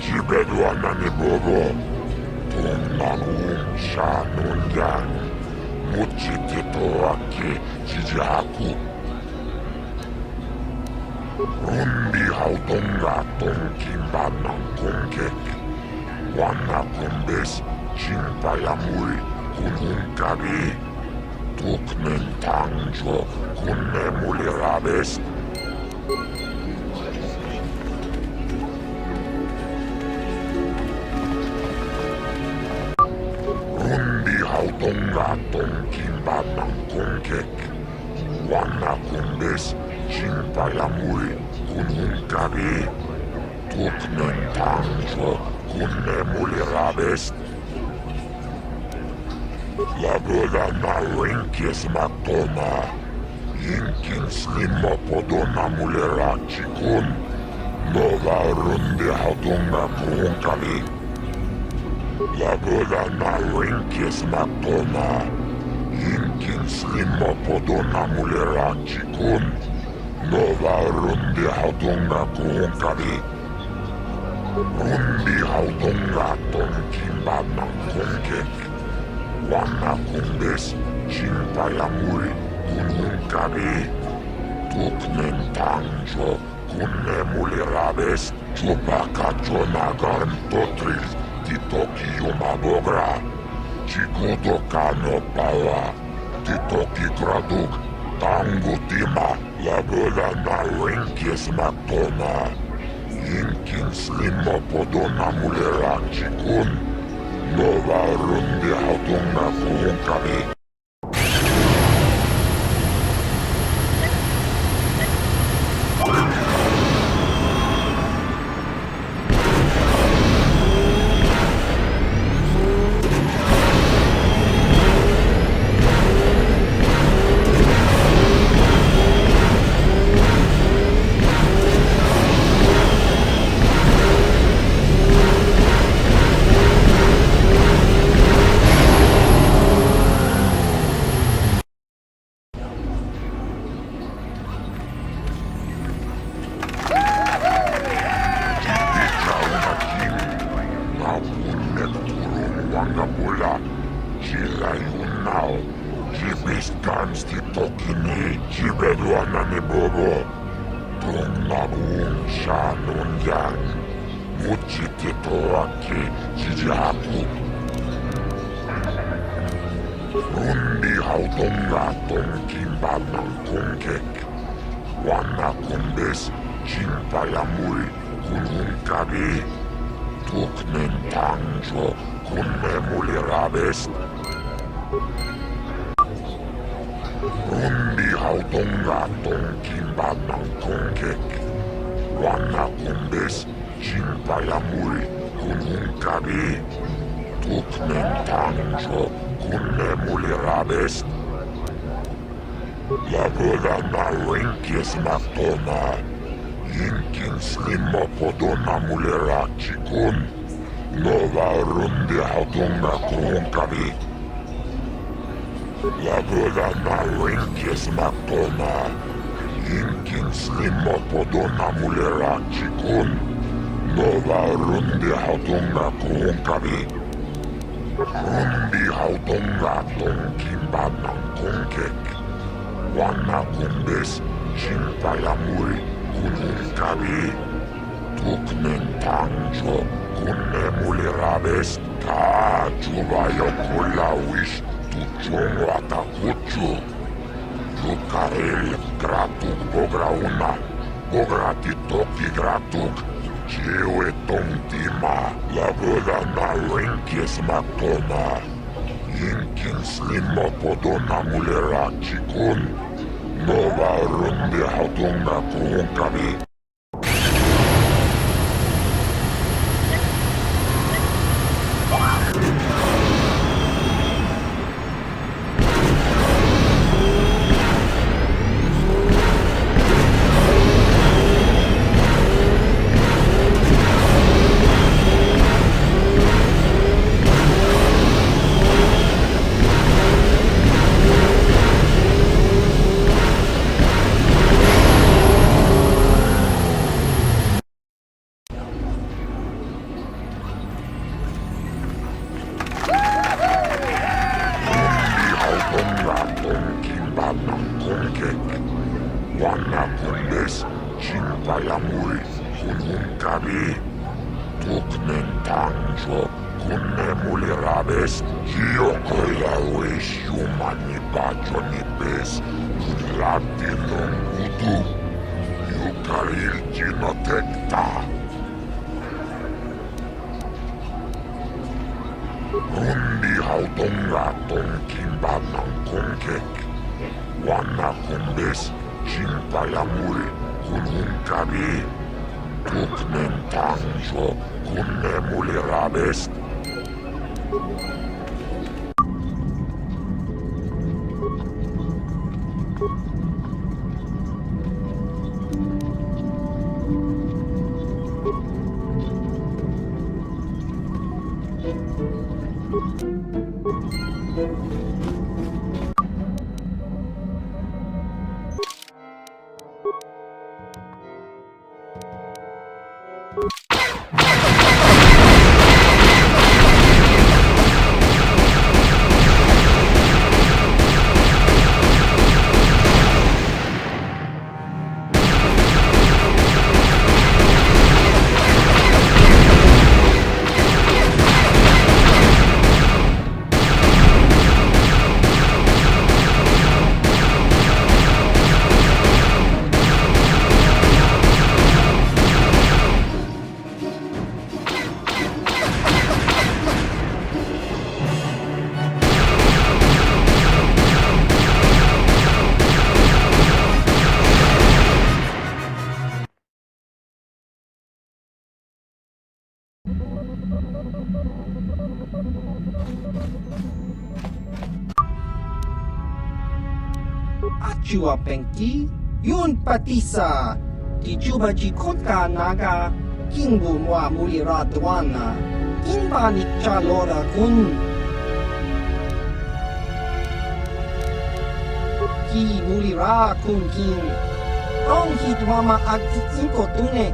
Speaker 6: Jibeduanani bobo. Tonmanung shanunyan. Muchititoaki jijaku. Rundi hautonga tonkimbanang kongkek. Wana kumbes chimpayamuri kununkabi. Tuknen tangjo kunne mulirabest. Rundi hautonga tonkimbanang kongkek. Wana kumbes chimpayamuri kununkabi. Tuknen tangjo kunne mulirabest. Lagoda na rinkis matoma. Yinkin slimo podona mulera chikun. Nova runde hatunga kuhunkali. Lagoda na rinkis matoma. Yinkin slimo podona mulera chikun. Nova runde hatunga kuhunkali. Rundi hatunga tonkimba kongkek. Wana kumbes chimpayamuri kununkabi. Tuknen tangjo kunne mulirabes. Chupaka jonagarn totril titoki yumabogra. Chikuto kano pawa titoki gradug. Tangu tima lagoda na rinkis matoma. Yinkin slimo podona mulera chikun. Nova runde hatunga kuhunkali. Rundi hautonga tonkimbanang kongkek. Wana kumbes chimpayamuri kununkabi. Tuknen tangjo kunne mulirabest. Rundi hautonga tonkimbanang kongkek. Wana kumbes chimpayamuri kununkabi. Tuknen tangjo kunne mulirabest. Lagoda na rinkis matoma. Yinkin slimo podona mulera chikun. Nova runde hatunga kuhunkali. Lagoda na rinkis matoma. Yinkin slimo podona mulera chikun. Nova runde hatunga kuhunkali. Rundi hautonga tonkimbanang kongkek. Wana kumbes chimpayamuri kununkabi. Tuknen tangjo kunne mulirabest. Ka chubayo kulawish tuchong watakuchu. Yukarel gratuk bograuna. Bograti toki gratuk. Chewe tongtima. Lagoda na rinkis matoma. Yinkin slimo podona mulera chikun. Nova runde hatunga kuhunkali. Wanna kumbes chimpayamuri hunhunkabi. Tuknen tanjo kunne mulirabes. Giokoya wish humani bajoni bes. Latinum kutu. Yukaril ginotekta. Rundi hautonga tonkin banang konkek. Wanna kumbes chimpayamuri hunhunkabi. Tuknen tanjo kunne mulirabes.
Speaker 10: Achua Penki, Yun Patisa, Tijuba Jikotka Naga, Kingu Mwa Mulira Dwana, Kinba Nichalora Kun, Ki Mulira Kun Kin, Tong Hitwama Akti Inko Tune.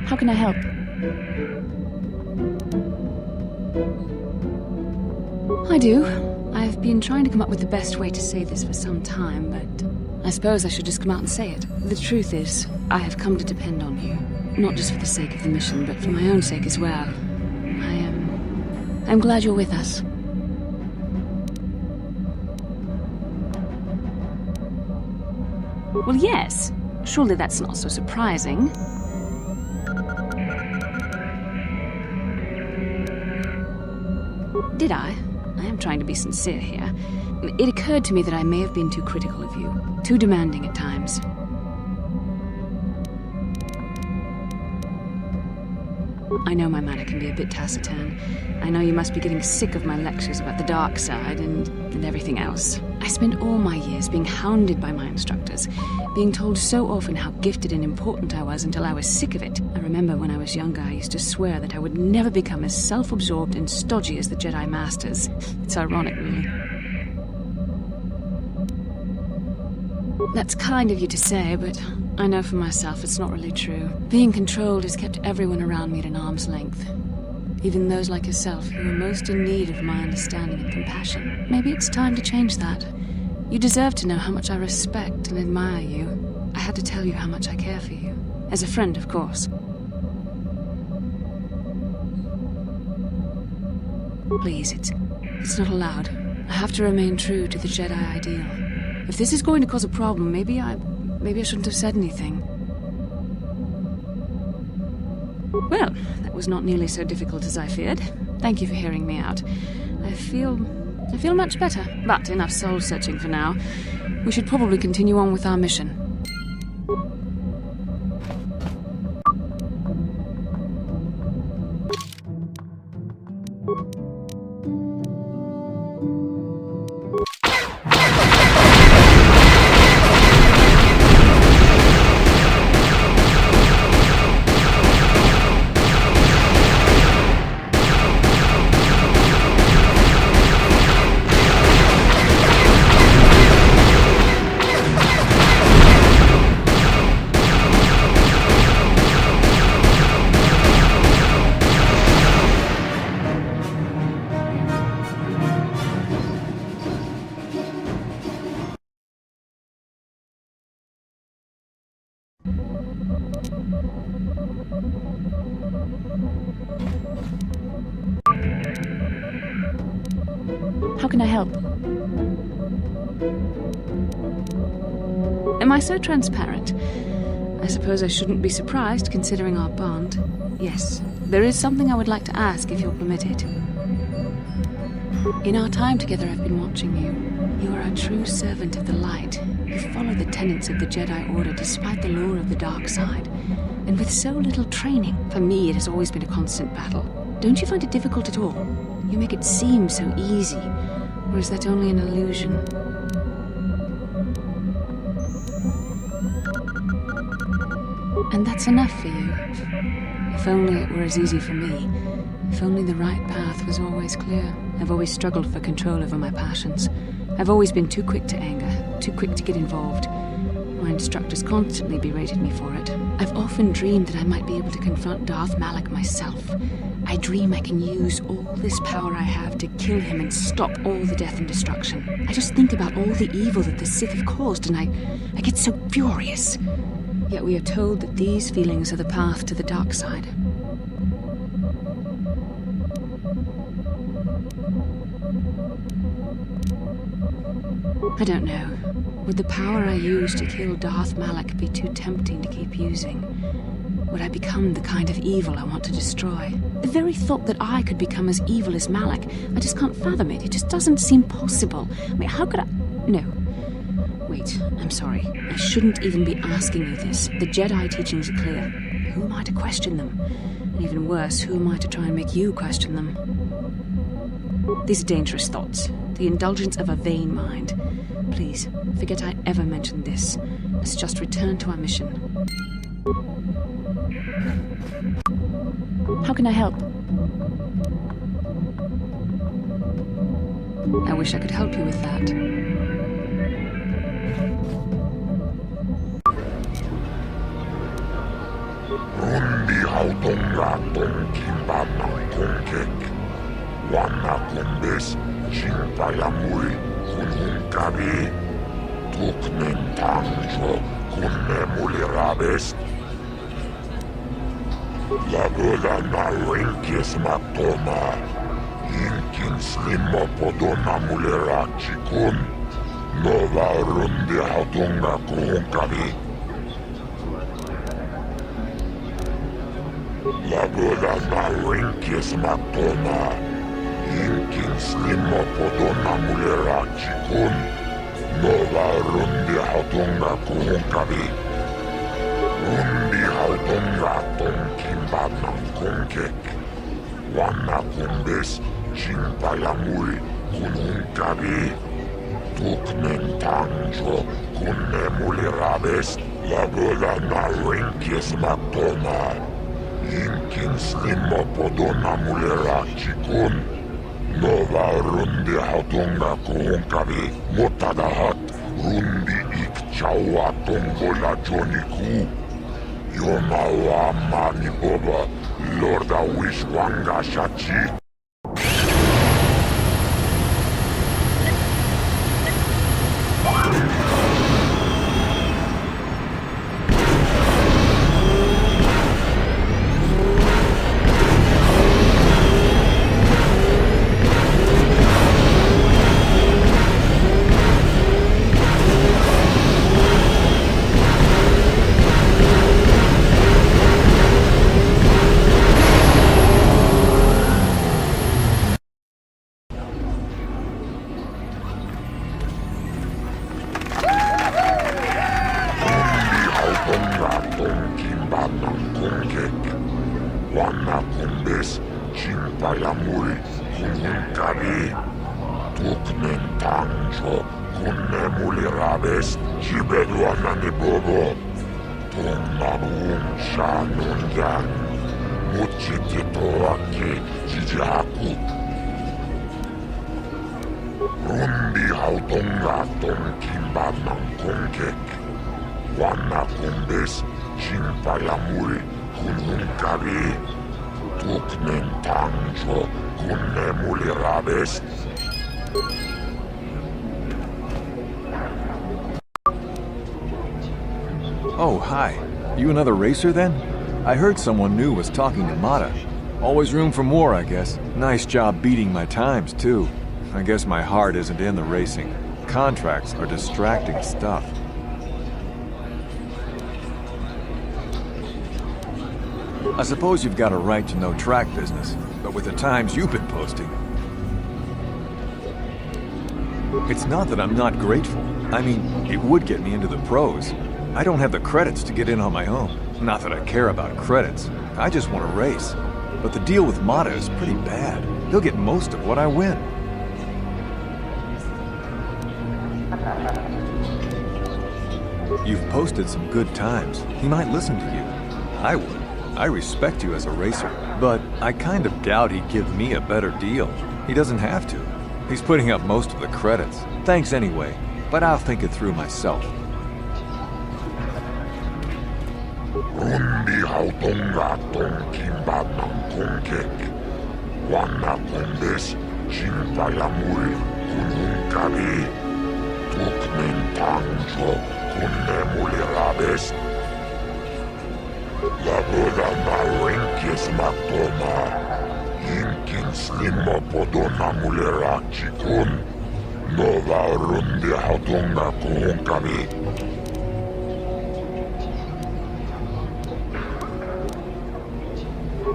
Speaker 4: How can I help? I do. I've been trying to come up with the best way to say this for some time, but I suppose I should just come out and say it. The truth is, I have come to depend on you. Not just for the sake of the mission, but for my own sake as well. I'm glad you're with us. Well, yes. Surely that's not so surprising. Did I? I am trying to be sincere here. It occurred to me that I may have been too critical of you, too demanding at times. I know my manner can be a bit taciturn. I know you must be getting sick of my lectures about the dark side and everything else. I spent all my years being hounded by my instructors, being told so often how gifted and important I was until I was sick of it. I remember when I was younger, I used to swear that I would never become as self-absorbed and stodgy as the Jedi Masters. It's ironic, really. That's kind of you to say, but I know for myself it's not really true. Being controlled has kept everyone around me at an arm's length. Even those like yourself who are most in need of my understanding and compassion. Maybe it's time to change that. You deserve to know how much I respect and admire you. I had to tell you how much I care for you. As a friend, of course. Please, it's not allowed. I have to remain true to the Jedi ideal. If this is going to cause a problem, maybe I shouldn't have said anything. Well, that was not nearly so difficult as I feared. Thank you for hearing me out. I feel much better, but enough soul-searching for now. We should probably continue on with our mission. How can I help? Am I so transparent? I suppose I shouldn't be surprised, considering our bond. Yes, there is something I would like to ask, if you'll permit it. In our time together, I've been watching you. You are a true servant of the light. You follow the tenets of the Jedi Order despite the lure of the dark side. And with so little training, for me it has always been a constant battle. Don't you find it difficult at all? You make it seem so easy. Or is that only an illusion? And that's enough for you. If only it were as easy for me. If only the right path was always clear. I've always struggled for control over my passions. I've always been too quick to anger, too quick to get involved. My instructors constantly berated me for it. I've often dreamed that I might be able to confront Darth Malak myself. I dream I can use all this power I have to kill him and stop all the death and destruction. I just think about all the evil that the Sith have caused and I get so furious. Yet we are told that these feelings are the path to the dark side. I don't know. Would the power I use to kill Darth Malak be too tempting to keep using? Would I become the kind of evil I want to destroy? The very thought that I could become as evil as Malak, I just can't fathom it. It just doesn't seem possible. I mean, how could I... No. Wait, I'm sorry. I shouldn't even be asking you this. The Jedi teachings are clear. Who am I to question them? And even worse, who am I to try and make you question them? These are dangerous thoughts. The indulgence of a vain mind. Please, forget I ever mentioned this. Let's just return to our mission. How can I help? I wish I could help you with that.
Speaker 6: Rundi hautonga tonkimba konkek. Wana kumbes chimpayamuri kunhunkabi. Tuknen tanjo kunnemulirabes. Lagoda na linkis matoma. Inkin slimmo podona mulera chikun. Nova rundi hautunga kuhunkavi. Lagoda na rinkis matona. Inkin slimmo podona mulera chikun. Nova rundi hautunga kuhunkavi. Rundi hautunga tonkin badnan kunkek. Wanna kumbes chimpayamuri kunhunkavi. Tuknen tanjo kunne mulirabes. Lagoda na rinkis matona. Inkin slimmo podona mulera chikun. Nova rundi hautunga kuhunkavi. Motadahat rundi ikchawa tombola joniku. Yomawa mani boba lorda wishwanga shachi. Wanna kumbes chimpayamuri kunhunkavi. Tuknen tanjo kunne mulirabes. Chibeduanani bobo. Tumnabun shanunyan. Muchititoaki jijaku. Rundi hautunga tonkimbanan kunkek. Wanna kumbes chimpayamuri kunhunkavi. Tuknen tanjo kunne mulirabes.
Speaker 3: Oh, hi. You another racer then? I heard someone new was talking to Mata. Always room for more, I guess. Nice job beating my times, too. I guess my heart isn't in the racing. Contracts are distracting stuff. I suppose you've got a right to know track business, but with the times you've been posting... It's not that I'm not grateful. I mean, it would get me into the pros. I don't have the credits to get in on my own. Not that I care about credits. I just want to race. But the deal with Mata is pretty bad. He'll get most of what I win. You've posted some good times. He might listen to you. I would. I respect you as a racer, but I kind of doubt he'd give me a better deal. He doesn't have to. He's putting up most of the credits. Thanks anyway, but I'll think it through myself.
Speaker 6: Rundi hautunga tonkimbanan kunkek. Wanna kumbes chimpayamuri kunhunkavi. Tuknen tanjo kunne mulirabes. Lagoda na rinkis matoma. Inkin slimmo podona mulera chikun. Nova rundi hautunga kuhunkavi.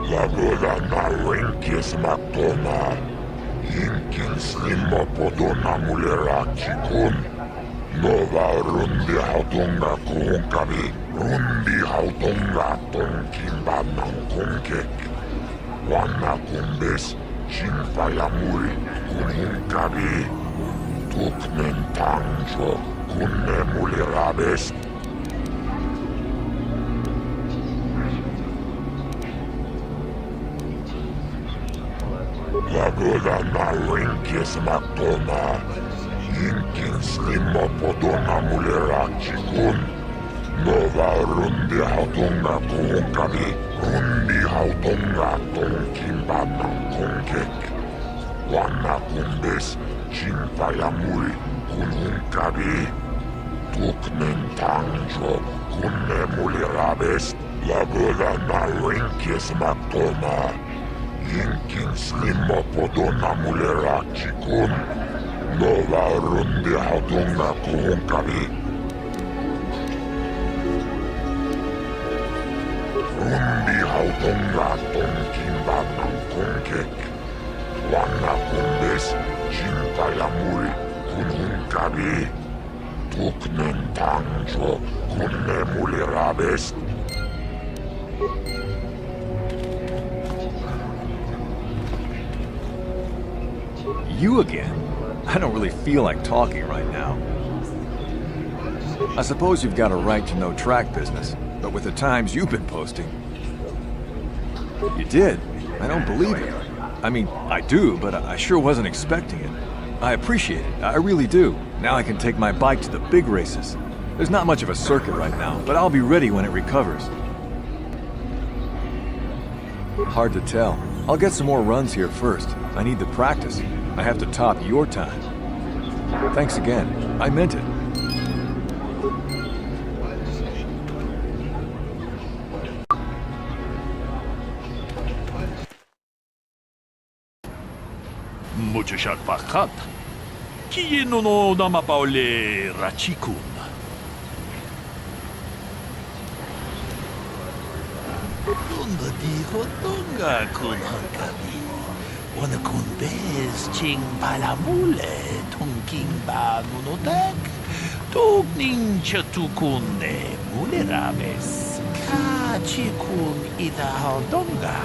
Speaker 6: Lagoda na rinkis matoma. Inkin slimmo podona mulera chikun. Nova rundi hautunga kuhunkavi. Rundi hautunga tonkimbanan kunkek. Wanna kumbes chimpayamuri kunhunkavi. Tuknen tanjo kunne mulirabes. Lagoda na rinkis matoma. Inkin slimmo podona mulera chikun. Nova rundi hautunga kuhunkavi. Rundi hautunga tonkimbanan kunkek. Wanna kumbes chimpayamuri kunhunkavi. Tuknen tanjo kunne mulirabes. Lagoda na rinkis matoma. Inkin slimmo podona mulera chikun. Nova rundi hatunga kuhunkavi. Rundi hatunga tonkimbatan kunkek. Wanna kumbes chimpayamuri kunhunkavi. Tuknen tangjo kunne mulirabes.
Speaker 3: You again? I don't really feel like talking right now. I suppose you've got a right to know track business, but with the times you've been posting... You did? I don't believe it. I mean, I do, but I sure wasn't expecting it. I appreciate it, I really do. Now I can take my bike to the big races. There's not much of a circuit right now, but I'll be ready when it recovers. Hard to tell. I'll get some more runs here first. I need the practice. I have to top your time. Thanks again. I meant it.
Speaker 22: Mucho shot pakat. Kieno no namapaule rachikun. Donda dijo donga kun hankabi. Wana kun bez ching palamule tungking ba nunotak. Tugning chatukunne mulerabes. Kachikun ida donga.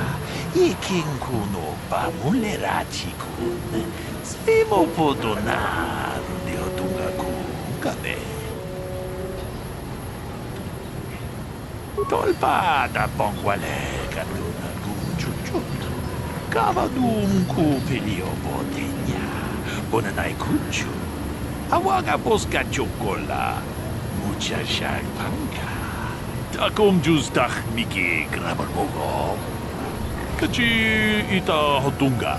Speaker 22: Iking kuno ba mulerachikun. Svimo podonar de otunga kun kabe. Tolpa da bongwale kaduna guchuchut. Kavadum ku pelio botenya. Bonanai kuchu. Awaga boska chocola. Mucha shagpanga. Takom justach miki grabarbogo. Kachi ita hotunga.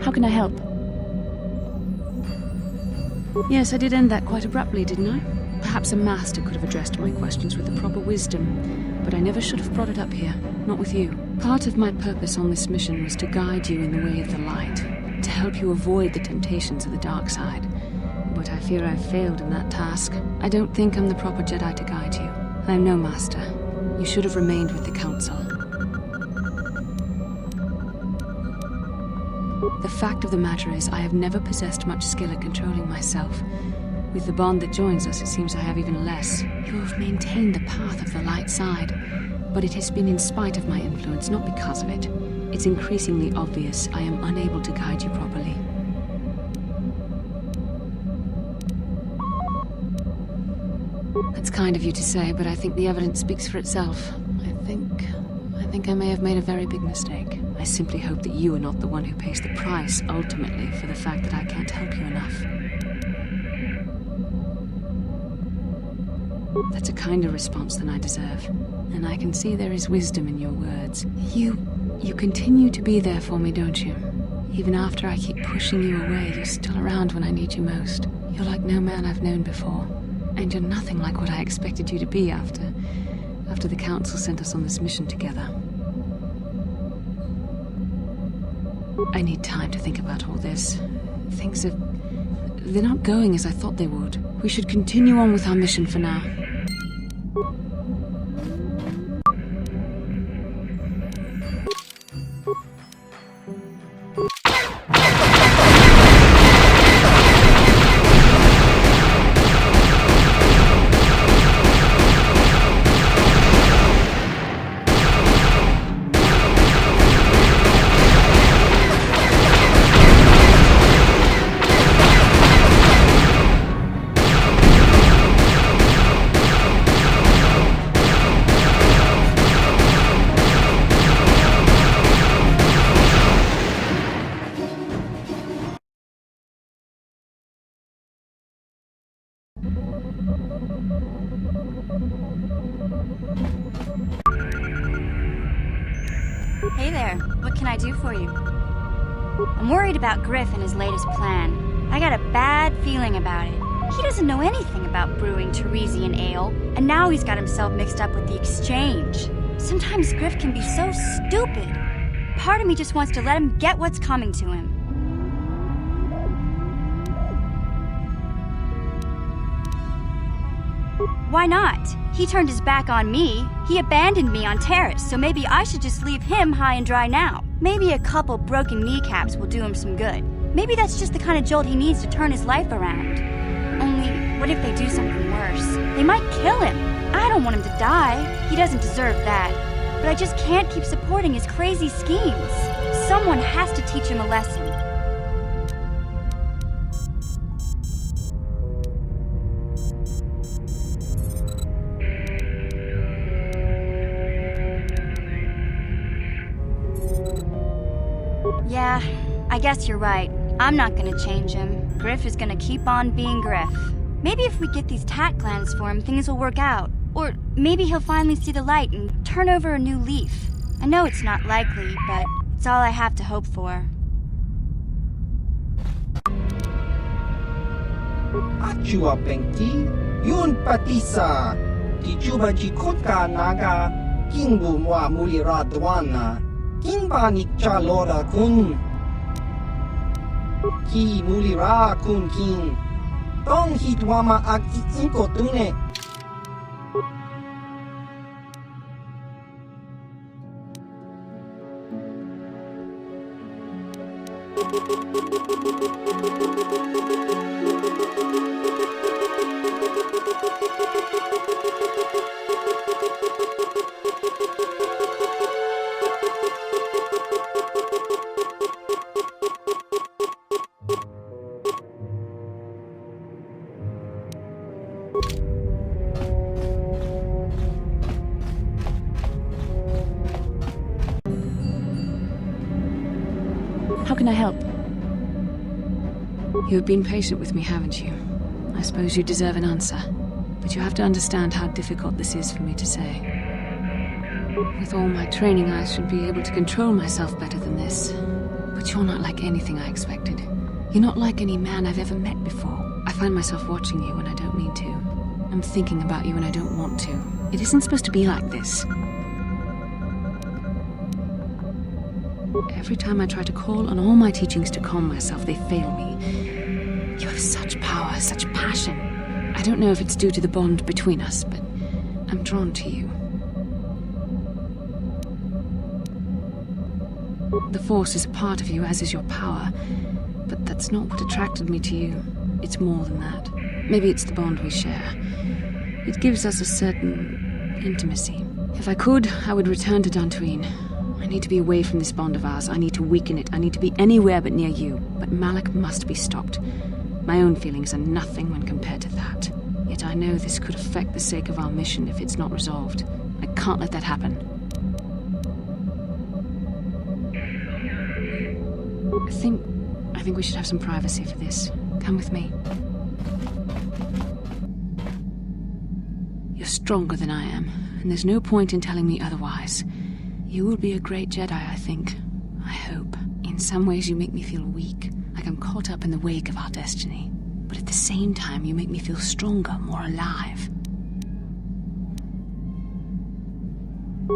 Speaker 4: How can I help? Yes, I did end that quite abruptly, didn't I? Perhaps a master could have addressed my questions with the proper wisdom, but I never should have brought it up here, not with you. Part of my purpose on this mission was to guide you in the way of the light, to help you avoid the temptations of the dark side. But I fear I've failed in that task. I don't think I'm the proper Jedi to guide you. I'm no master. You should have remained with the Council. The fact of the matter is, I have never possessed much skill at controlling myself. With the bond that joins us, it seems I have even less. You have maintained the path of the light side, but it has been in spite of my influence, not because of it. It's increasingly obvious I am unable to guide you properly. That's kind of you to say, but I think the evidence speaks for itself. I think I may have made a very big mistake. I simply hope that you are not the one who pays the price, ultimately, for the fact that I can't help you enough. That's a kinder response than I deserve, and I can see there is wisdom in your words. You continue to be there for me, don't you? Even after I keep pushing you away, you're still around when I need you most. You're like no man I've known before, and you're nothing like what I expected you to be after the Council sent us on this mission together. I need time to think about all this. They're not going as I thought they would. We should continue on with our mission for now.
Speaker 19: Hey there, what can I do for you? I'm worried about Griff and his latest plan. I got a bad feeling about it. He doesn't know anything about brewing Teresian ale, and now he's got himself mixed up with the exchange. Sometimes Griff can be so stupid. Part of me just wants to let him get what's coming to him. Why not? He turned his back on me. He abandoned me on Terrace, so maybe I should just leave him high and dry now. Maybe a couple broken kneecaps will do him some good. Maybe that's just the kind of jolt he needs to turn his life around. Only, what if they do something worse? They might kill him. I don't want him to die. He doesn't deserve that. But I just can't keep supporting his crazy schemes. Someone has to teach him a lesson. Yeah, I guess you're right. I'm not gonna change him. Griff is gonna keep on being Griff. Maybe if we get these tat glands for him, things will work out. Or maybe he'll finally see the light and turn over a new leaf. I know it's not likely, but it's all I have to hope for.
Speaker 10: Achua Bengti, Yun Patisa, Tichuba Chikotka Naga, Kingbu Mwa Mulira Dwana, Kingba Nikcha Lora Kun, Ki Mulira Kun King, Tong Hitwama Aki Inkotune.
Speaker 4: How can I help? You've been patient with me, haven't you? I suppose you deserve an answer. But you have to understand how difficult this is for me to say. With all my training, I should be able to control myself better than this. But you're not like anything I expected. You're not like any man I've ever met before. I find myself watching you when I don't need to. I'm thinking about you when I don't want to. It isn't supposed to be like this. Every time I try to call on all my teachings to calm myself, they fail me. You have such power, such passion. I don't know if it's due to the bond between us, but I'm drawn to you. The Force is a part of you, as is your power. But that's not what attracted me to you. It's more than that. Maybe it's the bond we share. It gives us a certain intimacy. If I could, I would return to Tatooine. I need to be away from this bond of ours. I need to weaken it. I need to be anywhere but near you. But Malak must be stopped. My own feelings are nothing when compared to that. Yet I know this could affect the sake of our mission if it's not resolved. I can't let that happen. I think we should have some privacy for this. Come with me. You're stronger than I am, and there's no point in telling me otherwise. You will be a great Jedi, I think. I hope. In some ways you make me feel weak, like I'm caught up in the wake of our destiny. But at the same time, you make me feel stronger, more alive.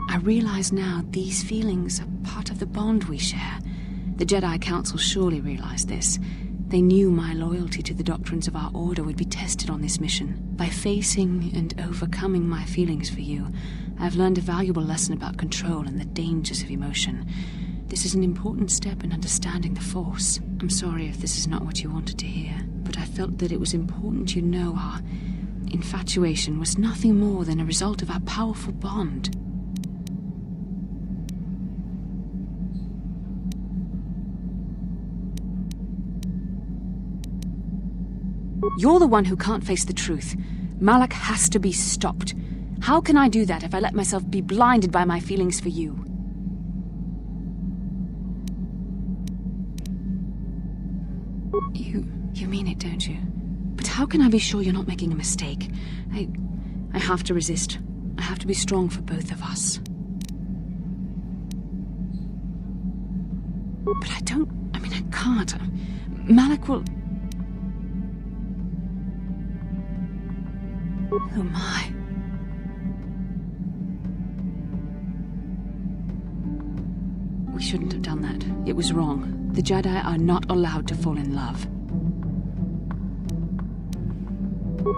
Speaker 4: I realize now these feelings are part of the bond we share. The Jedi Council surely realized this. They knew my loyalty to the doctrines of our order would be tested on this mission. By facing and overcoming my feelings for you, I've learned a valuable lesson about control and the dangers of emotion. This is an important step in understanding the Force. I'm sorry if this is not what you wanted to hear, but I felt that it was important you know our infatuation was nothing more than a result of our powerful bond. You're the one who can't face the truth. Malak has to be stopped. How can I do that if I let myself be blinded by my feelings for you? You mean it, don't you? But how can I be sure you're not making a mistake? I have to resist. I have to be strong for both of us. But I can't. Malak will... Oh my. We shouldn't have done that. It was wrong. The Jedi are not allowed to fall in love.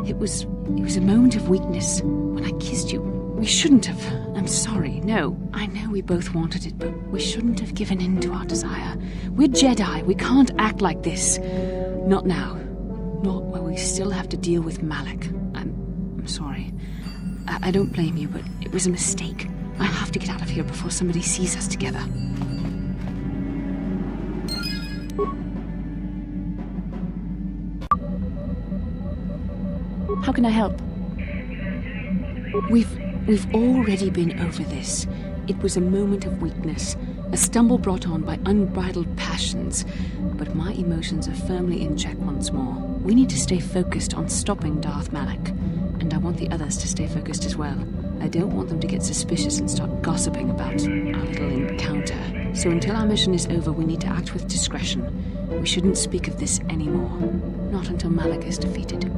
Speaker 4: It was a moment of weakness when I kissed you. We shouldn't have. I'm sorry. No, I know we both wanted it, but we shouldn't have given in to our desire. We're Jedi. We can't act like this. Not now. Not while we still have to deal with Malak. I'm sorry. I don't blame you, but it was a mistake. I have to get out of here before somebody sees us together. How can I help? We've already been over this. It was a moment of weakness, a stumble brought on by unbridled passions. But my emotions are firmly in check once more. We need to stay focused on stopping Darth Malak, and I want the others to stay focused as well. I don't want them to get suspicious and start gossiping about our little encounter. So until our mission is over, we need to act with discretion. We shouldn't speak of this anymore. Not until Malak is defeated.